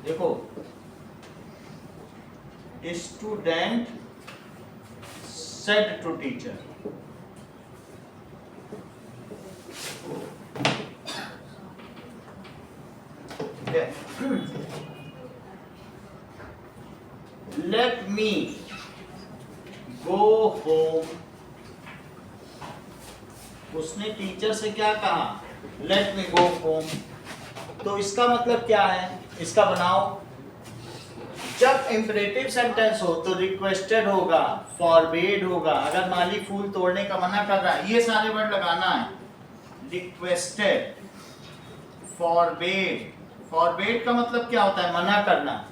देखो, student said to teacher, let me go home, उसने टीचर से क्या कहा, लेट मी गो होम। तो इसका मतलब क्या है, इसका बनाओ। जब इंपरेटिव सेंटेंस हो तो रिक्वेस्टेड होगा, फॉरबेड होगा। अगर माली फूल तोड़ने का मना कर रहा है, ये सारे वर्ड लगाना है, रिक्वेस्टेड, फॉरबेड। फॉरबेड का मतलब क्या होता है, मना करना।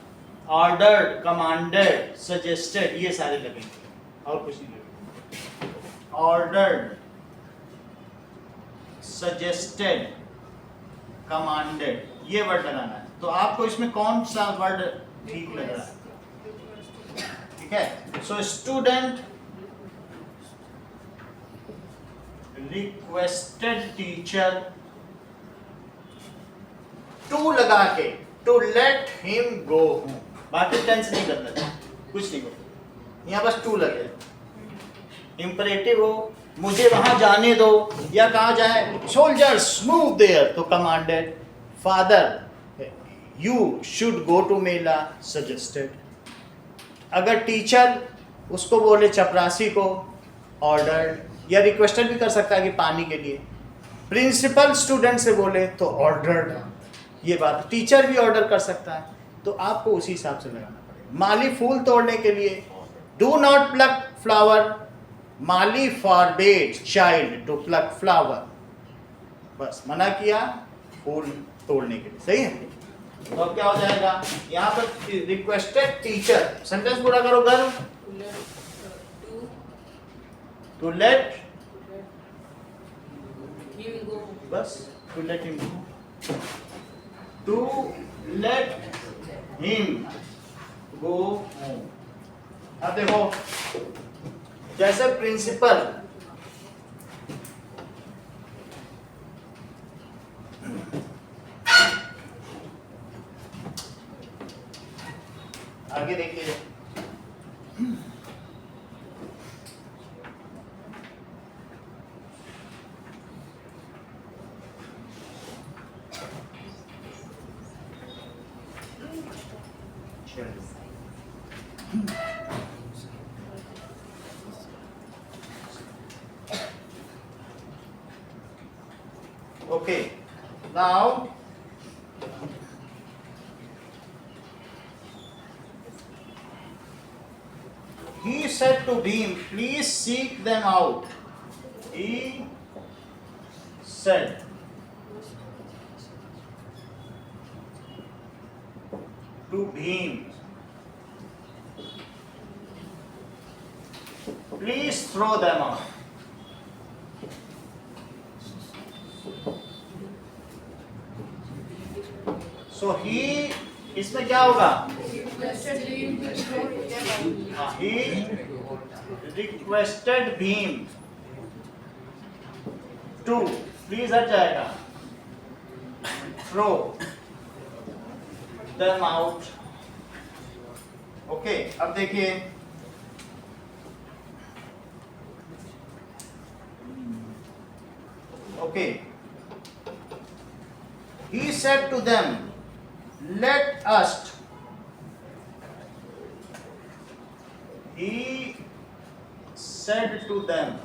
ऑर्डर्ड, कमांडेड, सजेस्टेड, ये सारे लगेंगे और कुछ नहीं लगेगा। ऑर्डर्ड, सजेस्टेड, कमांडेड, ये वर्ड लगाना है। तो आपको इसमें कौन सा वर्ड ठीक लग रहा है, ठीक है। So student requested teacher to लगा के, to let him go home. बाकी टेंस नहीं करना, कुछ नहीं करना, यहाँ बस टू लगे। इंपरेटिव हो, मुझे वहां जाने दो, या कहा जाए सोल्जर्स मूव देयर, तो commanded. Father, you should go to mela, suggested. अगर टीचर उसको बोले चपरासी को, ऑर्डर्ड, या रिक्वेस्टेड भी कर सकता है कि पानी के लिए। प्रिंसिपल स्टूडेंट से बोले तो ऑर्डर्ड, ये बात। टीचर भी ऑर्डर कर सकता है, तो आपको उसी हिसाब से लगाना पड़ेगा। माली फूल तोड़ने के लिए, do not pluck flower, mali forbade child to pluck flower, बस मना किया फूल तोड़ने के लिए, सही है। तो अब क्या हो जाएगा, यहाँ पर रिक्वेस्टेड टीचर, सेंटेंस पूरा करो। गर्व, टू लेट हिम गो, बस to let him go, to let him go home. अब देखो, जैसे प्रिंसिपल, आगे देखिए, okay, now he said to Bhim, please seek them out. He said to Bhim, please throw them out. So he, इसमें क्या होगा? Requested him to throw them out. He requested Bhim to, please हट जाएगा, throw them out. Okay, अब देखिए okay, he said to them, let us, he said to them,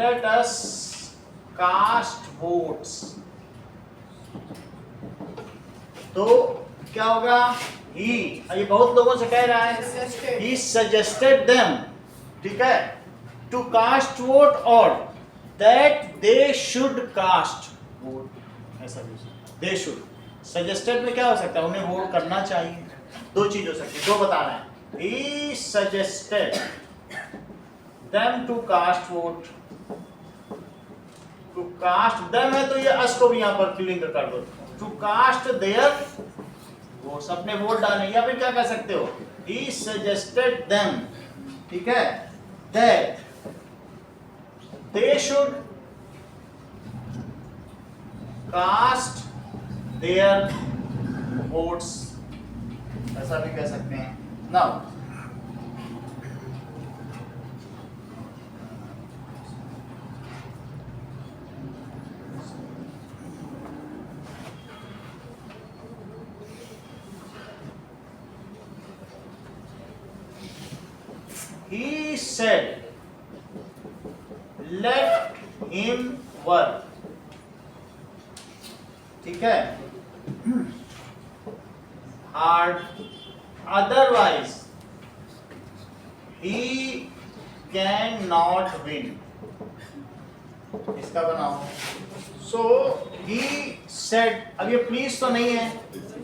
let us cast votes. तो क्या होगा? he, ये बहुत लोगों से कह रहा है, Suggested. he suggested them, ठीक है, to cast vote or that they should cast vote, ऐसा भी they should. suggested में क्या हो सकता है? उन्हें वोट करना चाहिए. दो चीज हो सकती है, दो बता रहे हैं. he suggested them to cast vote. to cast them है तो ये अस को भी यहाँ पर लिंक कर दो. to cast their votes, अपने वोट डालने. या फिर क्या कह सकते हो? he suggested them, ठीक है, that they should cast their votes, ऐसा भी कह सकते हैं. Now he said, let him work, ठीक है, hard, otherwise he cannot win. इसका बनाओ. So he said, अब ये प्लीज तो नहीं है,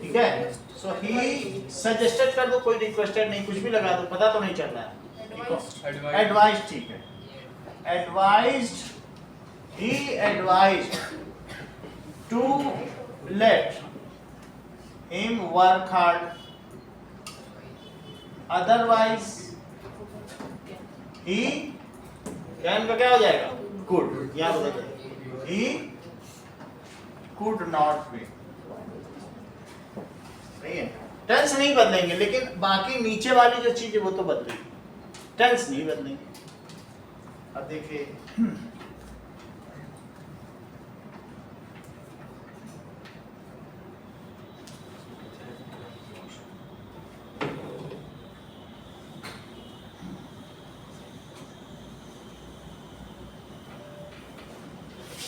ठीक है, so he suggested कर दो, कोई रिक्वेस्टेड नहीं, कुछ भी लगा दो, पता तो नहीं चल रहा है. एडवाइज, ठीक है, advised, he advised to let him work hard, otherwise he can का क्या हो जाएगा? could, यहाँ बदल जाएगा, he could not win. सही है, टेंस नहीं बदलेंगे, लेकिन बाकी नीचे वाली जो चीज है वो तो बदलेगी, टेंस नहीं बदलेंगे. अब देखिए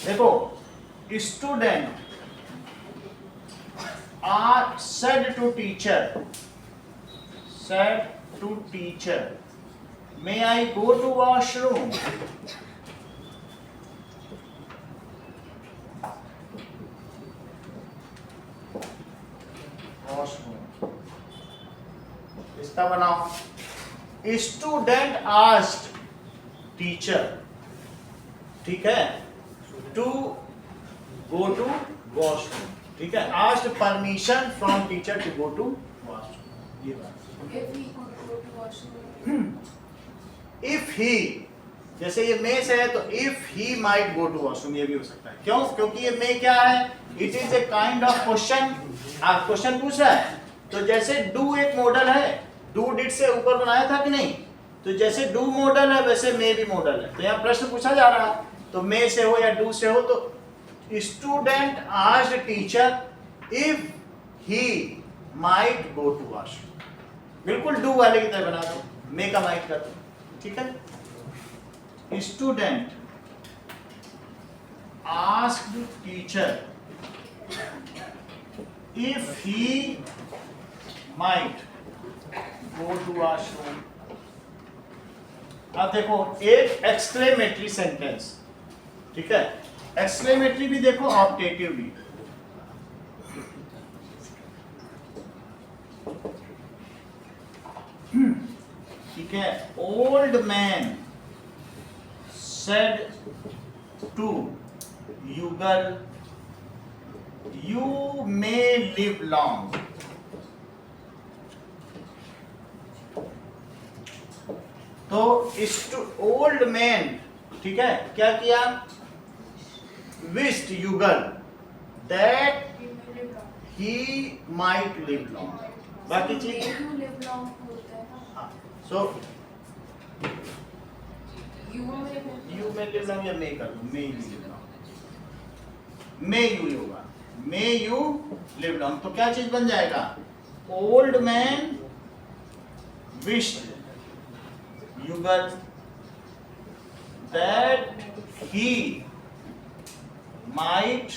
देखो, student are said to teacher, may I go to washroom? washroom, इसका बनाओ. स्टूडेंट asked teacher, ठीक है, to go to washroom, ठीक है, asked permission from teacher to go to washroom. ये बात. If he could go to washroom. If he, जैसे ये may से है तो if he might go to washroom, ये भी हो सकता है. क्यों? क्योंकि ये may क्या है? It is a kind of question. आप क्वेश्चन पूछ रहा है, तो जैसे do एक मॉडल है, do did से ऊपर बनाया था कि नहीं, तो जैसे do मॉडल है वैसे may भी मॉडल है. तो यहाँ प्रश्न पूछा जा रहा है, तो may से हो या do से हो, तो student asked teacher if he might go to washroom. बिल्कुल do वाले की तरह बना दो, may का might कर दो, ठीक है. Student asked teacher if he might go to washroom. अब देखो एक एक्सक्लेमेटरी सेंटेंस, ठीक है, एक्सक्लेमेटरी भी देखो, ऑप्टेटिव भी. है, ओल्ड मैन सेड टू युगल यू मे लिव लॉन्ग। तो इस ओल्ड मैन, ठीक है, क्या किया, विश्ड युगल that He may live long. He might live long. बाकी चीज May you live long होता है ना? सो You may live यू में लिव लॉन्ग या मे कर दो, may you live long, may you होगा, मे यू लिव लॉन्ग। तो क्या चीज बन जाएगा, ओल्ड मैन विश्ड युगल दैट ही माइट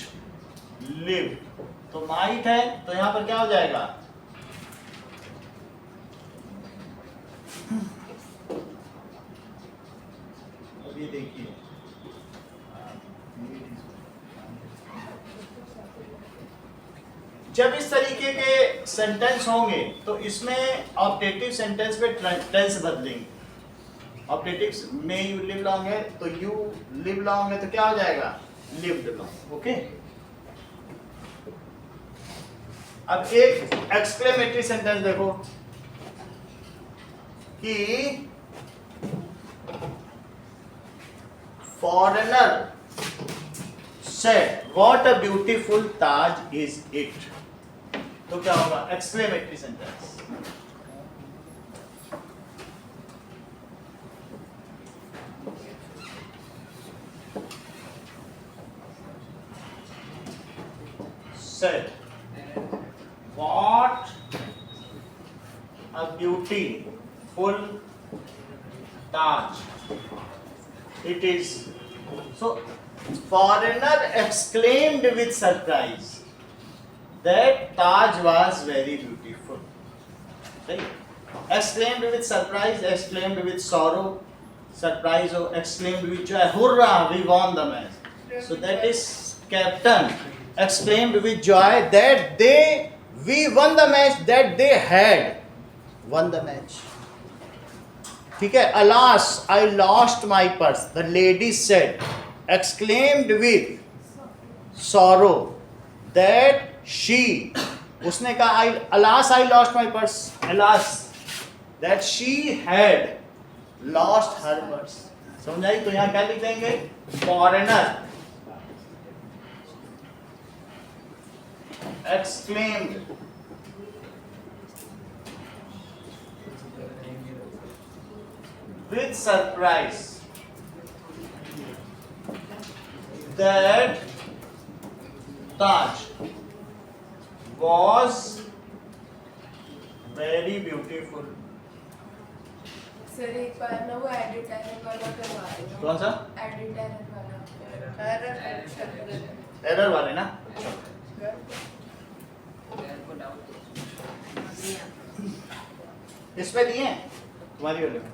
लिव। तो माइट है तो यहां पर क्या हो जाएगा, अब ये देखिए, जब इस तरीके के सेंटेंस होंगे तो इसमें ऑब्जेक्टिव सेंटेंस पे टेंस बदलेंगे। ऑब्जेक्टिव में यू लिव लॉन्ग है तो यू लिव लॉन्ग है तो क्या हो जाएगा, लिव्ड लॉन्ग। ओके, अब एक एक्सक्लेमेटरी सेंटेंस देखो कि foreigner said what a beautiful Taj is it. तो क्या होगा, exclamatory sentence. Said what a beautiful Taj it is. So foreigner exclaimed with surprise that Taj was very beautiful. Right? Exclaimed with surprise, exclaimed with sorrow, surprise or exclaimed with joy. Hurrah, we won the match. So that is captain exclaimed with joy that we won the match, that they had won the match. ठीक है, alas I lost my purse, the lady said, exclaimed with sorrow that she, उसने कहा alas I lost my purse, alas that she had lost her purse। समझ आई? तो यहाँ क्या लिख देंगे, foreigner exclaimed with surprise that Taj was very beautiful। Sir एक बार ना वो एडिट एरर वाला करवा रहे हो। कौन सा एडिट एरर वाला एरर एरर वाले ना, इसमें दिए हैं तुम्हारी वाले में,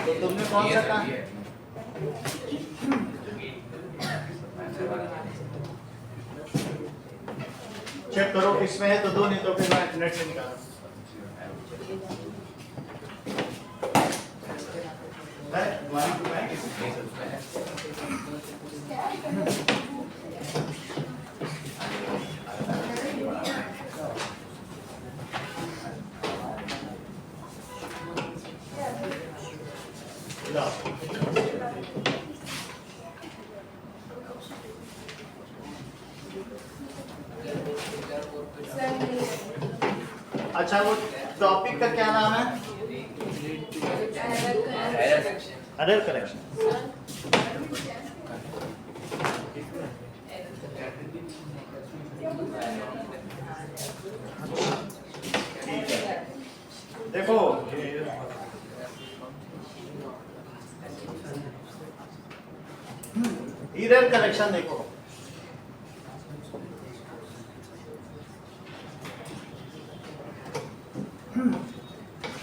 तो तुमने कौन सा कहा, चेक करो इसमें है तो दो, नहीं तो फिर मैं नेट से निकालूं। है तुम्हारी बुक है? ला। सर नहीं है। अच्छा वो टॉपिक का क्या नाम है, एरर करेक्शन। ठीक है, देखो एरर करेक्शन देखो,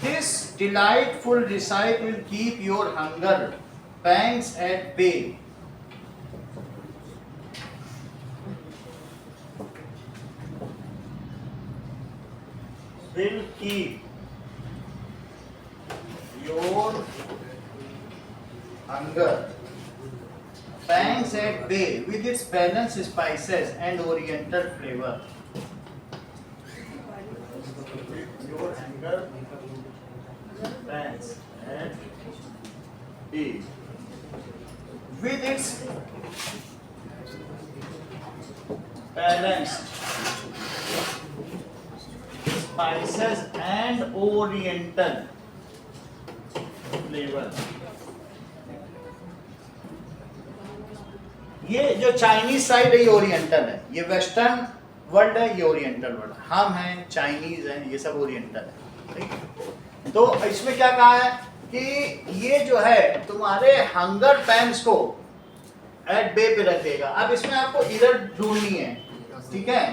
this delightful recite will keep your hunger pangs at bay। will keep your hunger pangs at bay with its balanced spices and oriental flavor. Your hunger pangs at bay with its balanced spices and oriental flavor. ये जो Chinese side है ये oriental है, ये western world है, ये oriental world. हम हैं, चाइनीज हैं, ये सब ओरिएंटल है, ठीक। तो इसमें क्या कहा है कि ये जो है तुम्हारे हंगर पैंस को एट बे पे रख देगा। अब इसमें आपको इधर ढूंढनी है, ठीक है।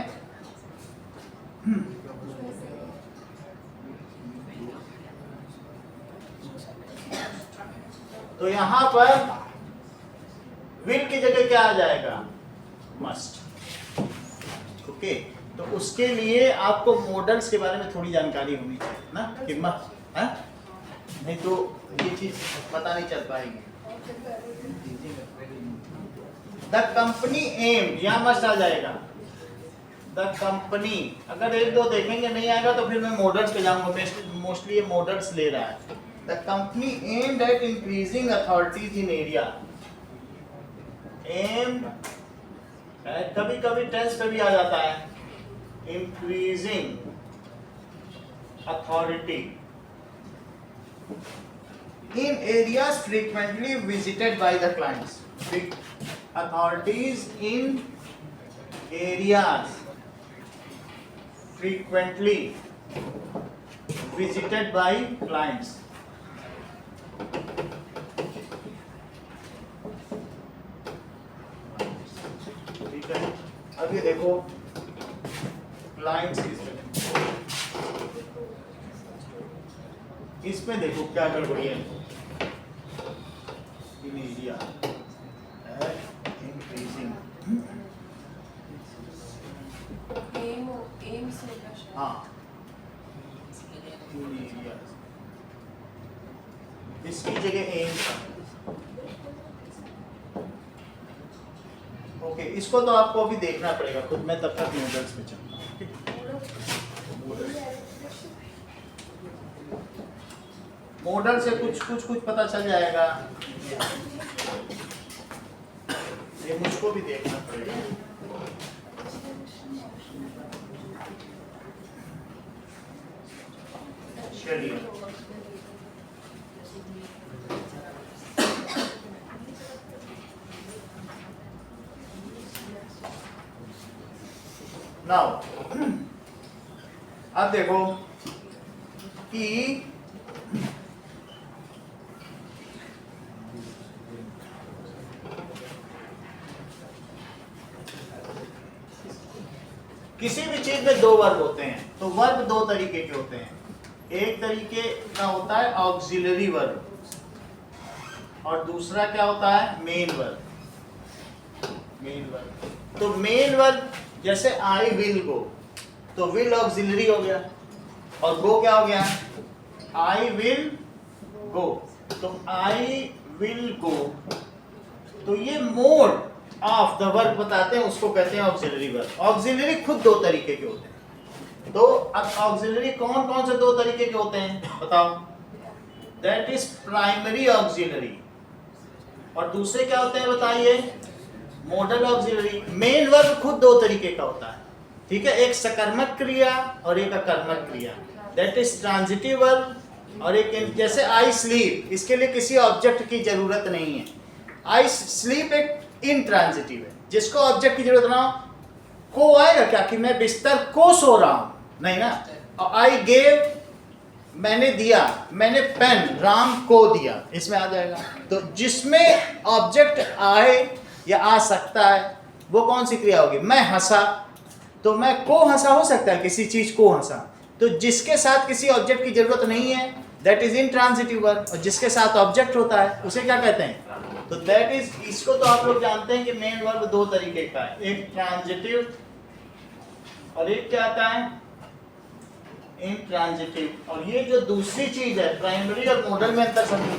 तो यहां पर विल की जगह क्या आ जाएगा? मस्ट। ओके, तो उसके लिए आपको मॉडल्स के बारे में थोड़ी जानकारी होनी चाहिए ना, कि मस्ट है, नहीं तो ये चीज पता नहीं चल पाएगी। द कंपनी एम, यहाँ मस्ट आ जाएगा। द कंपनी, अगर एक दो देखेंगे नहीं आएगा तो फिर मैं मॉडल्स पे जाऊंगा, मोस्टली ये मॉडल्स ले रहा है। The company aimed at increasing authorities in area. Aimed कभी कभी टेंस पे भी आ जाता है, increasing authority in areas frequently visited by the clients. Authorities in areas frequently visited by clients. ठीक है, अब ये देखो क्लाइंट्स इसमें देखो क्या गड़बड़ी है। इन एरिया इंक्रीजिंग, हाँ इन एरिया, इसकी जगह एम। ओके, इसको तो आपको अभी देखना पड़ेगा खुद में, तब तक मॉडल्स में चलना। मॉडल से कुछ पता चल जाएगा, ये मुझको भी देखना पड़ेगा। चलिए, नाउ अब देखो कि किसी भी चीज में दो वर्ब होते हैं, तो वर्ब दो तरीके के होते हैं। एक तरीके का होता है ऑक्सिलरी वर्ब और दूसरा क्या होता है? Main verb. मेन वर्ब, तो मेन वर्ब जैसे आई विल गो, तो विल ऑक्सिलरी हो गया और गो क्या हो गया? आई विल गो। तो आई विल गो, तो ये मोड ऑफ द वर्ब बताते हैं, उसको कहते हैं ऑक्सिलरी वर्ब। ऑक्सिलरी खुद दो तरीके के होते हैं। तो अब ऑक्सिलरी कौन कौन से दो तरीके के होते हैं बताओ? दैट इज प्राइमरी ऑक्सिलरी, और दूसरे क्या होते हैं बताइए? Model auxiliary. मेन वर्ब खुद दो तरीके का होता है, ठीक है, एक सकर्मक क्रिया और एक अकर्मक क्रिया, दैट इज ट्रांजिटिव वर्ब। और एक जैसे आई स्लीप, इसके लिए किसी ऑब्जेक्ट की जरूरत नहीं है। आई स्लीप एक इंट्रांजिटिव है, जिसको ऑब्जेक्ट की जरूरत ना हो। को आएगा क्या कि मैं बिस्तर को सो रहा हूं? नहीं ना। आई गेव, मैंने दिया, मैंने पेन राम को दिया, इसमें आ जाएगा। तो जिसमें ऑब्जेक्ट आए या आ सकता है वो कौन सी क्रिया होगी? मैं हंसा, तो मैं को हंसा हो सकता है, किसी चीज को हंसा। तो जिसके साथ किसी ऑब्जेक्ट की जरूरत नहीं है दैट इज इंट्रांजिटिव वर्ब, और जिसके साथ ऑब्जेक्ट होता है उसे क्या कहते हैं? तो दैट इज, इसको तो आप लोग जानते हैं कि मेन वर्ब दो तरीके का है, एक ट्रांजिटिव और एक क्या आता है? इंट्रांजिटिव। और ये जो दूसरी चीज है प्राइमरी और मॉडल में अंतर समझो।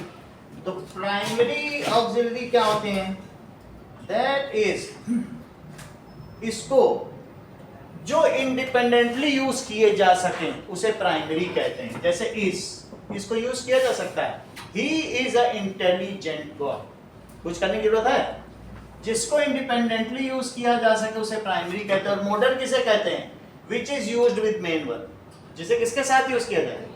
तो प्राइमरी ऑक्सिलरी क्या होते हैं? दैट इज, इसको जो इंडिपेंडेंटली यूज किए जा सके उसे प्राइमरी कहते हैं। जैसे इसको यूज किया जा सकता है, he is a intelligent boy, कुछ करने की जरूरत है? जिसको इंडिपेंडेंटली यूज किया जा सके उसे प्राइमरी कहते हैं। और मॉडल किसे कहते हैं? Which is used with main verb, जिसे किसके साथ यूज किया जाए?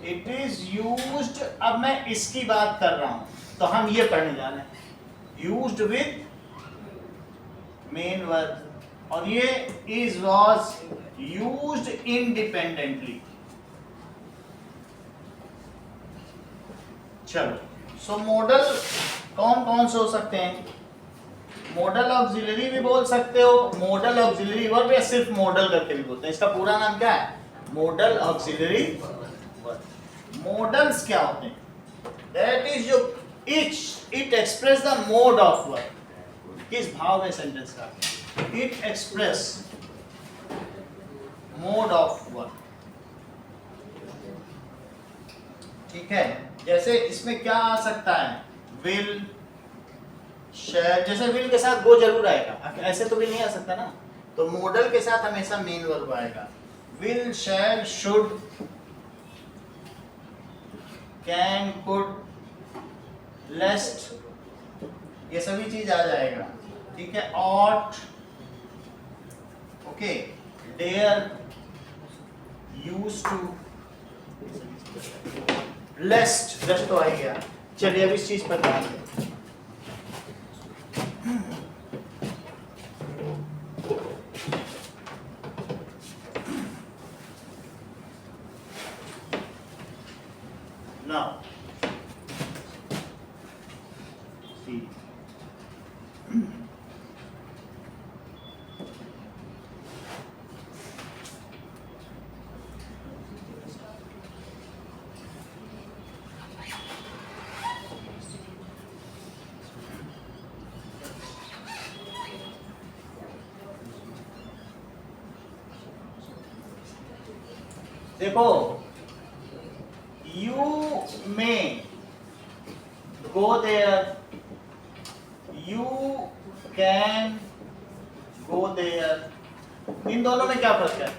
It is used. अब मैं इसकी बात कर रहा हूं तो हम ये पढ़ने जा रहे हैं, यूज्ड विद मेन वर्ब। और ये इज वॉज यूज्ड इंडिपेंडेंटली। चलो, सो मॉडल कौन कौन से हो सकते हैं? मॉडल ऑक्सिलरी भी बोल सकते हो, मॉडल ऑक्सिलरी वर्ब, या सिर्फ मॉडल करके भी बोलते हैं। इसका पूरा नाम क्या है? Model auxiliary verb. मॉडल्स क्या होते हैं? दैट इज जो it express the mode of verb. किस भाव में सेंटेंस का? It express mode of verb. ठीक है, जैसे इसमें क्या आ सकता है? विल, शैल। जैसे विल के साथ गो जरूर आएगा, ऐसे तो भी नहीं आ सकता ना। तो मॉडल के साथ हमेशा मेन वर्ब आएगा। Will, shall, should, can, could, lest, ये सभी चीज आ जाएगा। ठीक है, ought, okay, dare, used to, lest तो आ गया। चलिए अब इस चीज पर ध्यान दें। Now, see. देखो, you may go there, you can go there, इन दोनों में क्या फर्क है?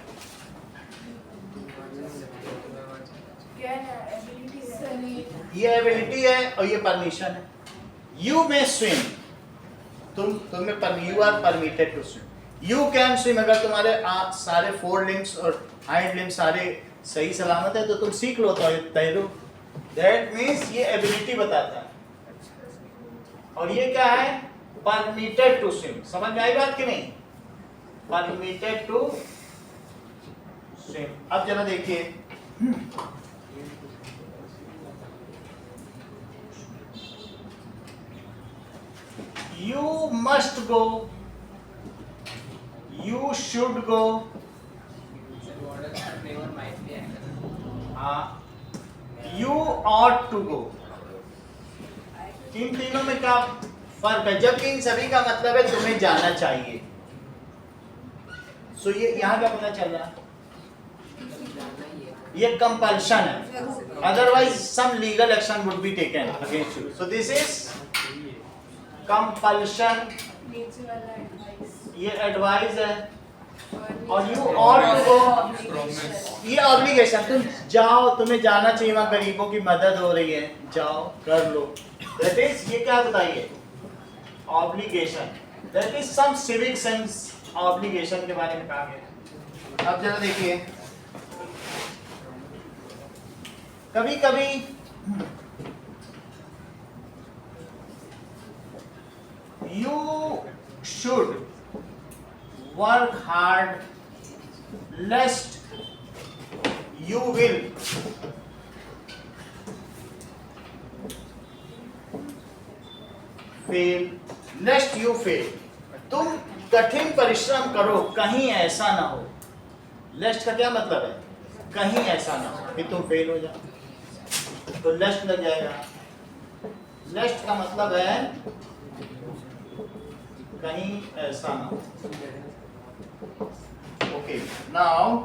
Can ability है। ये एबिलिटी है और ये परमिशन है। यू मे स्विम, तुम्हें you are permitted to swim. You can swim, अगर तुम्हारे सारे फोर लिम्स और हाइंड लिम्स सारे सही सलामत है तो तुम सीख लो तैरो। दैट मीन्स ये एबिलिटी बताता है। और ये क्या है? Permitted to swim. समझ में आई बात कि नहीं? Permitted to swim. अब जरा देखिए, you must go, you should go, you ought to go। इन तीनों में क्या फर्क है? जबकि इन सभी का मतलब है तुम्हें जाना चाहिए। सो ये यहाँ क्या पता चल रहा है? ये कंपल्शन है, otherwise some legal action would be taken against you. So this is compulsion, नीचे वाला एडवाइस। ये एडवाइस है। और यू ऑट टू गो, ये ऑब्लिगेशन। तुम जाओ, तुम्हें जाना चाहिए, वहां गरीबों की मदद हो रही है, जाओ कर लो। दैट इज, ये क्या बताइए? Obligation. That is some civic sense obligation के बारे में कहा गया। अब जरा देखिए, कभी कभी you should work hard lest you will fail, lest you fail। तुम कठिन परिश्रम करो, कहीं ऐसा ना हो। लेस्ट का क्या मतलब है? कहीं ऐसा ना हो कि तुम फेल हो जाओ, तो लेस्ट लग जाएगा। लेस्ट का मतलब है कहीं ऐसा ना हो। ओके, नाउ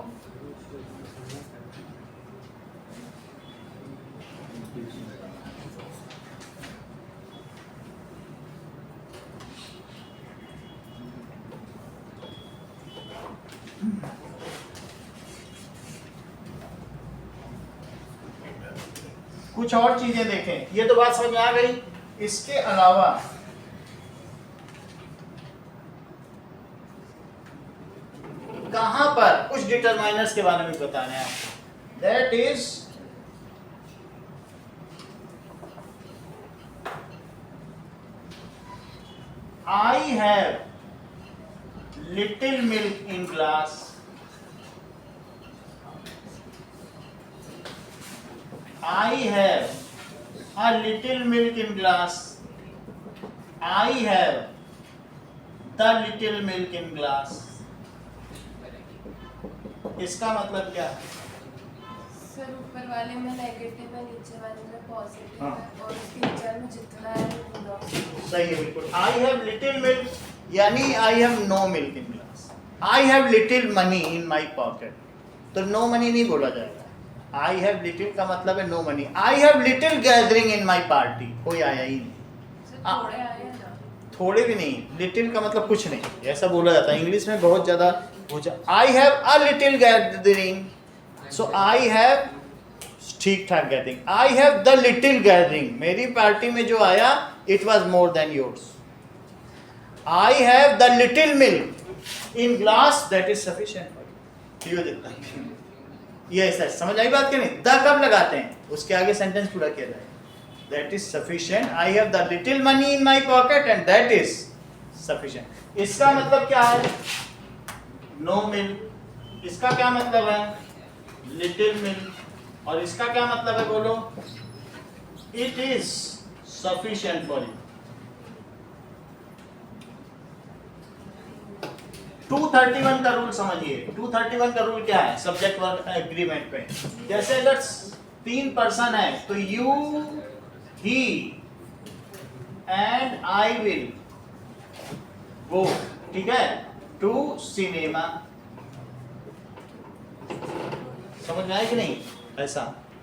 कुछ और चीजें देखें। ये तो बात समझ में आ गई। इसके अलावा कहां पर कुछ डिटरमाइनर्स के बारे में बताना है आपको। That is I have little milk in glass. I have a little milk in glass. I have the little milk in glass. इसका मतलब क्या है? सर ऊपर वाले में नेगेटिव है, नीचे वाले में पॉजिटिव हाँ। है और उसके नीचे में जितना है वो पूरा। सही है बिल्कुल। I have little milk यानी I have no milk in glass. I have little money in my pocket. तो no money नहीं बोला जाएगा। I have little का मतलब है no money. I have little gathering in my party. कोई आया ही नहीं। सर थोड़े आए हैं ना। थोड़े भी नहीं। लिटिल का मतलब कुछ नहीं, ऐसा बोला जाता है इंग्लिश में बहुत ज्यादा। I have a little gathering. So I have ठीक ठाक gathering. I have the little gathering. मेरी पार्टी में जो आया it was more than yours. I have the little milk in glass that is sufficient for you. ये देखता है। ये ऐसा समझ आई बात कि नहीं? द कब लगाते हैं? उसके आगे सेंटेंस पूरा किया जाए। That is sufficient. I have the little money in my pocket and that is sufficient. इसका मतलब क्या है? No milk. इसका क्या मतलब है? Little milk. और इसका क्या मतलब है बोलो? It is sufficient for you. 231 का रूल समझिए। 231 का रूल क्या है? सब्जेक्ट वर्ब एग्रीमेंट पे जैसे अगर 3 पर्सन है तो you, he and I will गो, ठीक है, टू सिनेमा। समझ में आया कि नहीं? ऐसा।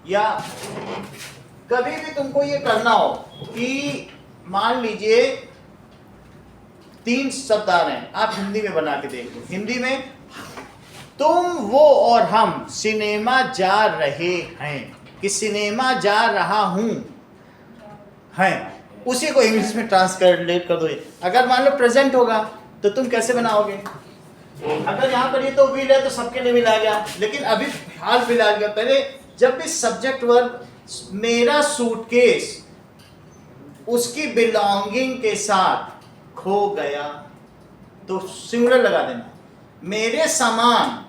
या कभी भी तुमको ये करना हो कि मान लीजिए 3 शब्द आ रहे हैं, आप हिंदी में बना के देख लो। हिंदी में तुम, वो और हम सिनेमा जा रहे हैं कि सिनेमा जा रहा हूं हैं, उसी को इंग्लिश में ट्रांसलेट कर दो। अगर मान लो प्रेजेंट होगा तो तुम कैसे बनाओगे? अगर यहाँ पर ये तो विल है तो सबके लिए विल आ गया, लेकिन अभी हाल फिलहाल गया। पहले जब भी सब्जेक्ट वर्ब मेरा सूटकेस उसकी बिलोंगिंग के साथ खो गया तो सिंगुलर लगा देना। मेरे सामान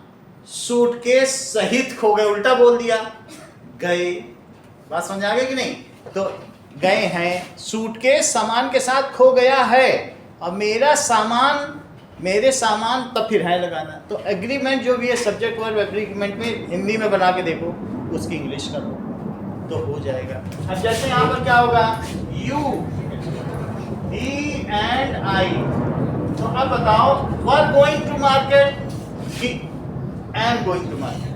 सूटकेस सहित खो गए, उल्टा बोल दिया गए। बात समझ आ गई कि नहीं? तो गए हैं, सूटकेस सामान के साथ खो गया है, और मेरा सामान, मेरे सामान, तब फिर है लगाना। तो एग्रीमेंट जो भी है सब्जेक्ट वर्ब एग्रीमेंट में हिंदी में बना के देखो, उसकी इंग्लिश करो तो हो जाएगा। अब जैसे यहाँ पर क्या होगा? You, he and I. तो अब बताओ, वर गोइंग टू मार्केट कि एम गोइंग टू मार्केट?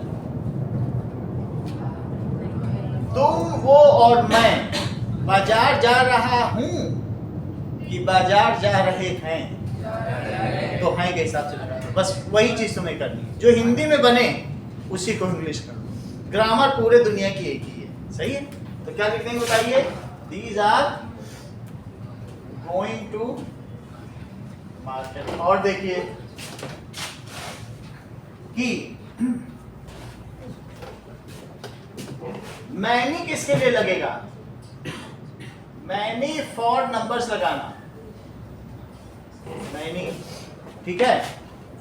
तुम, वो और मैं बाजार जा रहा हूं कि बाजार जा रहे हैं? तो हैं के हिसाब से लगाना। बस वही चीज तुम्हें करनी है, जो हिंदी में बने उसी को इंग्लिश कर दो। ग्रामर पूरे दुनिया की एक ही है, सही है? तो क्या लिख देंगे बताइए? These are going to market. और देखिए कि मैनी किसके लिए लगेगा? मैनी फॉर नंबर्स लगाना, मैनी, ठीक है।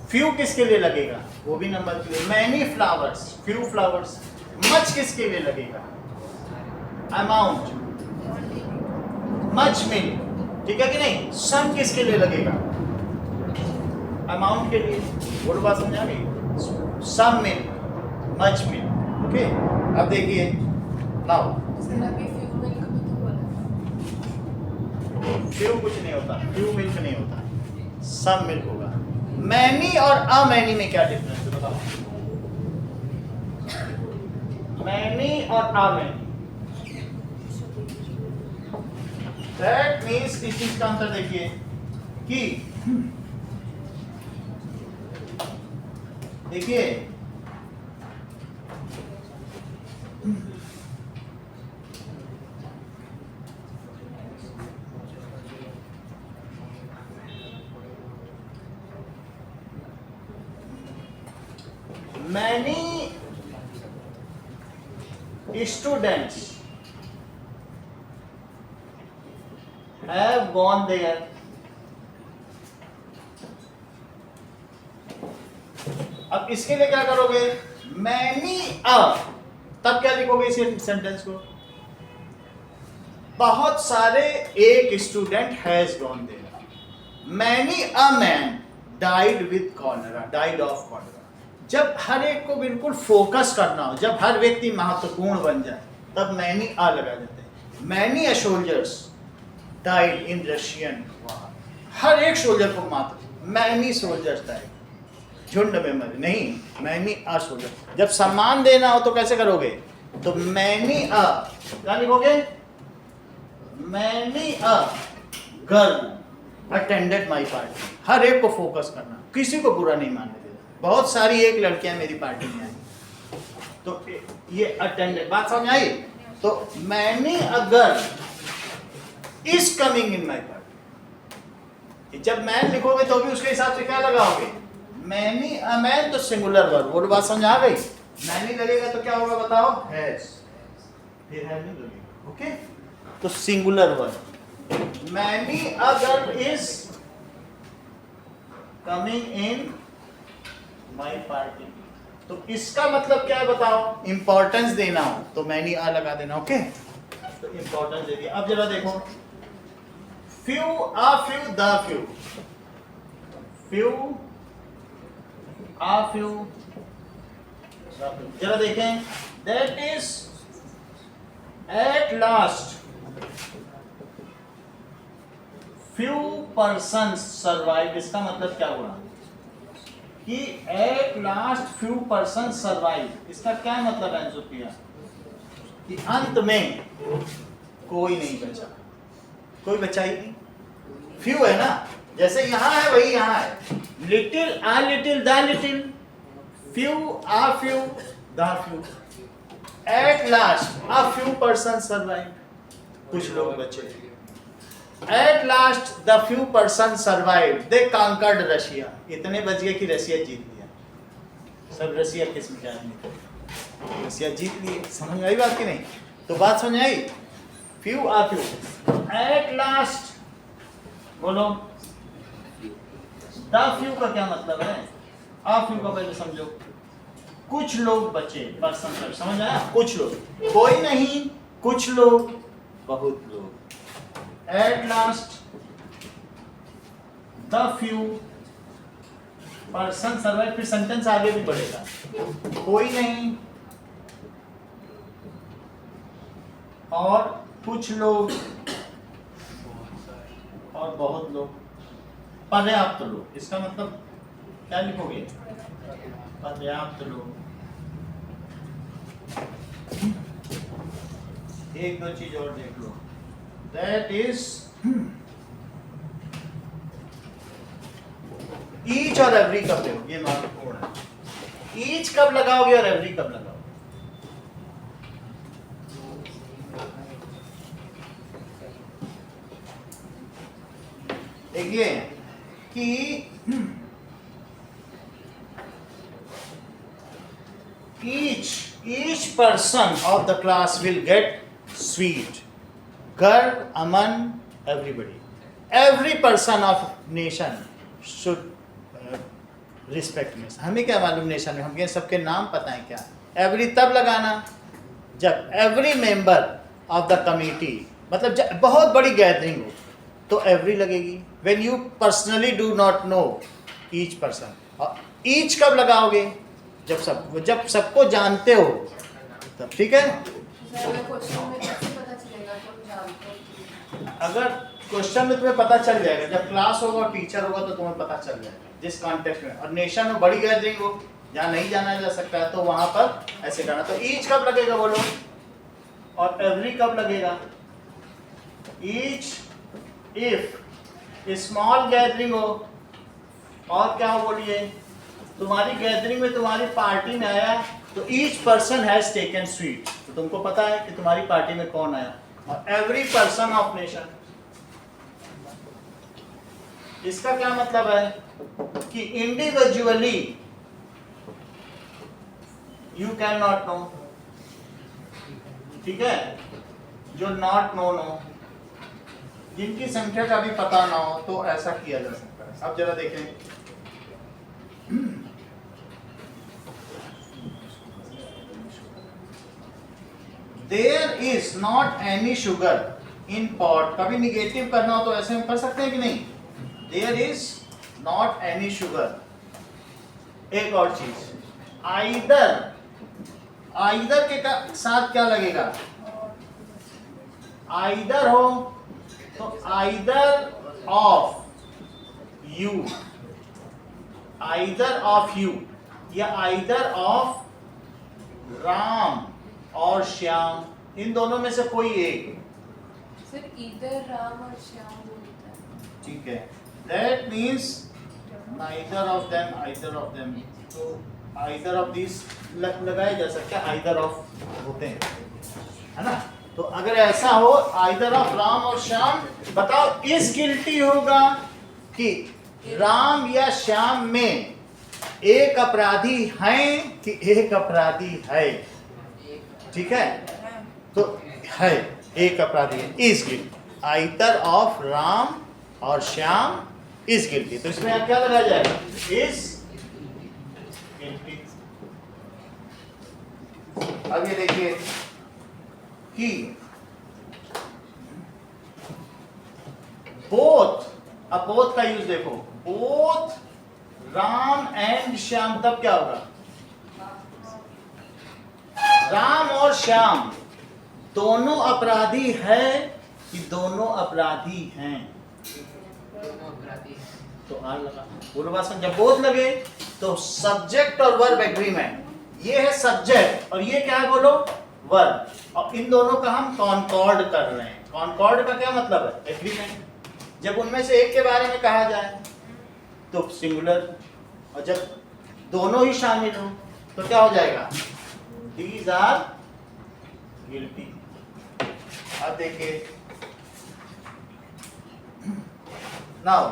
फ्यू किसके लिए लगेगा? वो भी नंबर के लिए। Many flowers, few flowers. Much किसके लिए लगेगा? अमाउंट, मच मिल्क, ठीक है कि नहीं? सम किसके लिए लगेगा? अमाउंट के लिए। वो बात समझ आ गई? Some milk, much milk, okay. अब देखिए नाउ, सर अभी फ्यू मिल्क भी तो बोला। फ्यू कुछ नहीं होता, फ्यू मिल्क नहीं होता, सम मिल्क होगा। मैनी और अमैनी में क्या डिफरेंस है बताओ? मैनी और अमैनी, दैट मीन्स इस चीज का अंतर देखिए कि देखिए many students have gone there. अब इसके लिए क्या करोगे, मैनी तब क्या लिखोगे इस सेंटेंस को, बहुत सारे एक student has gone there. Many a man died with cholera, died of cholera. जब हर एक को बिल्कुल फोकस करना हो, जब हर व्यक्ति महत्वपूर्ण बन जाए, तब मैनी आ लगा देते हैं। Many a soldiers died in Russian war. हर एक सोल्जर को मात्र, मैनी सोल्जर्स डाइड, झुंड में मरे नहीं, मैनी अ सोल्जर। जब सम्मान देना हो तो कैसे करोगे, तो मैनी अ क्या लिखोगे, many a girl attended my party. हर एक को फोकस करना, किसी को बुरा नहीं मानने देना। बहुत सारी एक लड़कियां मेरी पार्टी में आई, तो ये अटेंडेड, बात समझ आई। तो many a girl is coming in my party. जब मैन लिखोगे तो भी उसके हिसाब से क्या लगाओगे, मैनी अ मैन, तो सिंगुलर वर्ब। वो बात समझ आ गई। मैनी लगेगा तो क्या होगा बताओ, हैज, फिर हैज नहीं लगेगा। ओके, तो singular verb. Many a girl is coming in my party. तो इसका मतलब क्या है बताओ, इंपॉर्टेंस देना हो तो मैनी आ लगा देना। ओके, तो इंपॉर्टेंस दे दिया। अब जरा देखो, few, a few, the few, few, a few, जरा देखें, that is at last few person survive. इसका मतलब क्या हुआ कि at last few person survive. इसका क्या मतलब है सुप्रिया, कि अंत में कोई नहीं बचा, कोई बचा ही नहीं। फ्यू है ना, जैसे यहां है वही यहां है, little, a little, the little, few, a few, the few. At last a few person survive, कुछ लोग बचे। At last the few person survive, they conquered Russia. इतने बच गए कि रशिया जीत लिया। सब रशिया किस्म के आदमी, रशिया जीत लिए। समझ आई बात की नहीं, तो बात समझ आई। Few, a few, at last, बोलो द फ्यू का क्या मतलब है, आ फ्यू का पहले समझो। कुछ लोग बचे, पर्सन, समझ आया, कुछ लोग, कोई नहीं, कुछ लोग, बहुत लोग। Eight last the few person survive, फिर सेंटेंस आगे भी बढ़ेगा, कोई नहीं और कुछ लोग और बहुत लोग, पर्याप्त लोग। इसका मतलब क्या लिखोगे, पर्याप्त लोग। एक दो चीज और देख लो, दैट इज ईच और एवरी कब लगाओगे, ये महत्वपूर्ण है। ईच कब लगाओगे और एवरी कब लगाओगे। देखिए कि each person of the class will get sweet. Girl, Aman, everybody. Every person of nation should respect me. हमें क्या मालूम नेशन में, हमें सबके नाम पता है क्या। एवरी तब लगाना जब every member of the committee, मतलब जब बहुत बड़ी गैदरिंग हो तो एवरी लगेगी। When you personally do not know each person. और ईच कब लगाओगे, जब सबको जानते हो तब, ठीक है। अगर क्वेश्चन में तुम्हें पता चल जाएगा, जब क्लास होगा और टीचर होगा तो तुम्हें पता चल जाएगा जिस कॉन्टेक्स्ट में। और नेशन में बड़ी गैदरिंग हो जहाँ नहीं जाना जा सकता है तो वहां पर ऐसे करना। तो ईच कब लगेगा बोलो, और एवरी कब लगेगा। ईच इफ स्मॉल गैदरिंग हो, और क्या हो बोलिए, तुम्हारी गैदरिंग में, तुम्हारी पार्टी में आया तो each person has taken sweet, तो तुमको पता है कि तुम्हारी पार्टी में कौन आया। और एवरी पर्सन ऑफ नेशन, इसका क्या मतलब है कि individually you can not know, ठीक है, जो नॉट नो नो, जिनकी संख्या का भी पता ना हो तो ऐसा किया जा सकता है। अब जरा देखें, there is not any sugar in pot. कभी निगेटिव करना हो तो ऐसे हम कर सकते हैं कि नहीं, there is not any sugar. एक और चीज, आइदर, आइदर के साथ क्या लगेगा, आइदर हो तो either of you, either of you या आइदर ऑफ राम और श्याम, इन दोनों में से कोई एक। सर इधर राम और श्याम बोलता है। ठीक है, that means neither of them, either of them, तो either of these लगाए जा सकते हैं, either of होते हैं, है ना। तो अगर ऐसा हो either of राम और श्याम, बताओ इस गिल्टी होगा कि राम या श्याम में एक अपराधी हैं कि एक अपराधी है, ठीक है, तो है एक अपराधी है, is guilty, either of Ram और श्याम इज गिल्टी। तो इसमें आप क्या लगाया जाएगा, इज गिल्टी। अब ये देखिए कि बोथ, अब बोथ का यूज देखो, बोथ राम एंड श्याम, तब क्या होगा, राम और श्याम दोनों अपराधी है कि दोनों अपराधी हैं, तो आर लगा। पूर्ववाचन जब बोथ लगे तो सब्जेक्ट और वर्ब एग्रीमेंट, ये है सब्जेक्ट और ये क्या है बोलो, वर्ब, और इन दोनों का हम कॉन्कॉर्ड कर रहे हैं। कॉन्कॉर्ड का क्या मतलब है, एग्रीमेंट। जब उनमें से एक के बारे में कहा जाए तो सिंगुलर, और जब दोनों ही शामिल हो तो क्या हो जाएगा, दीज आर गिल्टी। अब देखिए नाउ,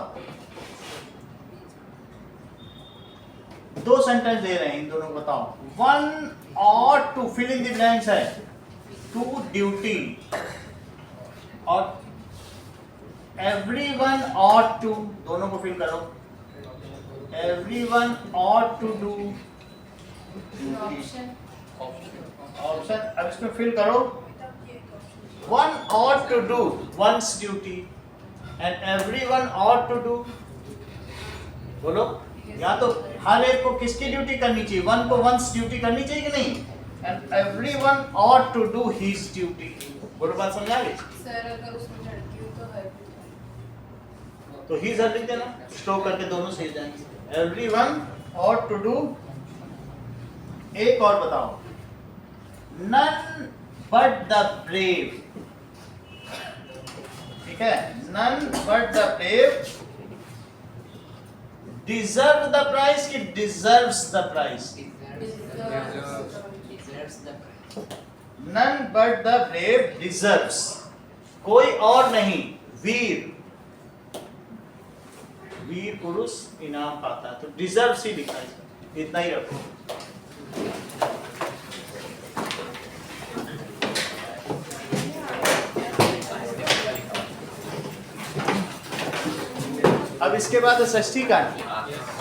दो सेंटेंस दे रहे हैं, इन दोनों को बताओ। One ought to fill in the blanks है, to duty, और everyone ought to, दोनों को फिल करो, everyone ought to do option option. अब इसमें फिल करो, one ought to do one's duty and everyone ought to do, बोलो, या तो हर एक को किसकी ड्यूटी करनी चाहिए, वन को वंस ड्यूटी करनी चाहिए कि नहीं, and everyone ought to do his duty। बोलो, बात समझ आ गई। सर अगर उसमें लड़की हो तो हर तो ही सर लिख देना, स्टॉप करके दोनों सही जाएंगे। Everyone ought to do। एक और बताओ, none but the brave, ठीक है, none but the brave deserve the prize कि deserves the prize, none but the brave deserves, कोई और नहीं, वीर, वीर पुरुष इनाम पाता है, तो deserves ही लिखा है, इतना ही रखो। अब इसके बाद षष्ठी का,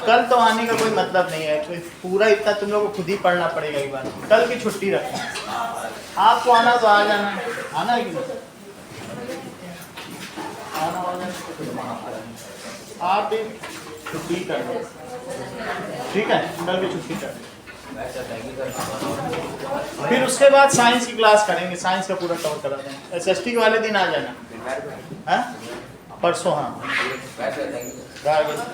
कल तो आने का कोई मतलब नहीं है, तो पूरा इतना तुम लोगों को खुद ही पढ़ना पड़ेगा एक बार। कल की छुट्टी रखना, आपको आना तो आ जाना, आना है कि नहीं, आना हो जाए, आप भी छुट्टी कर दो, ठीक है, कल की छुट्टी कर दो। फिर उसके बाद साइंस की क्लास करेंगे, साइंस का पूरा कवर करा देंगे। षष्ठी वाले दिन आ जाना, हाँ परसों, हाँ वेलकम।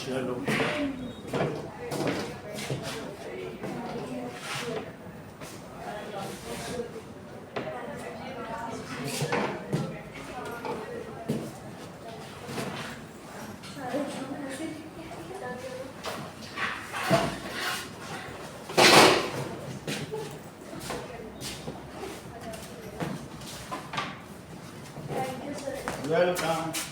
चलो welcome.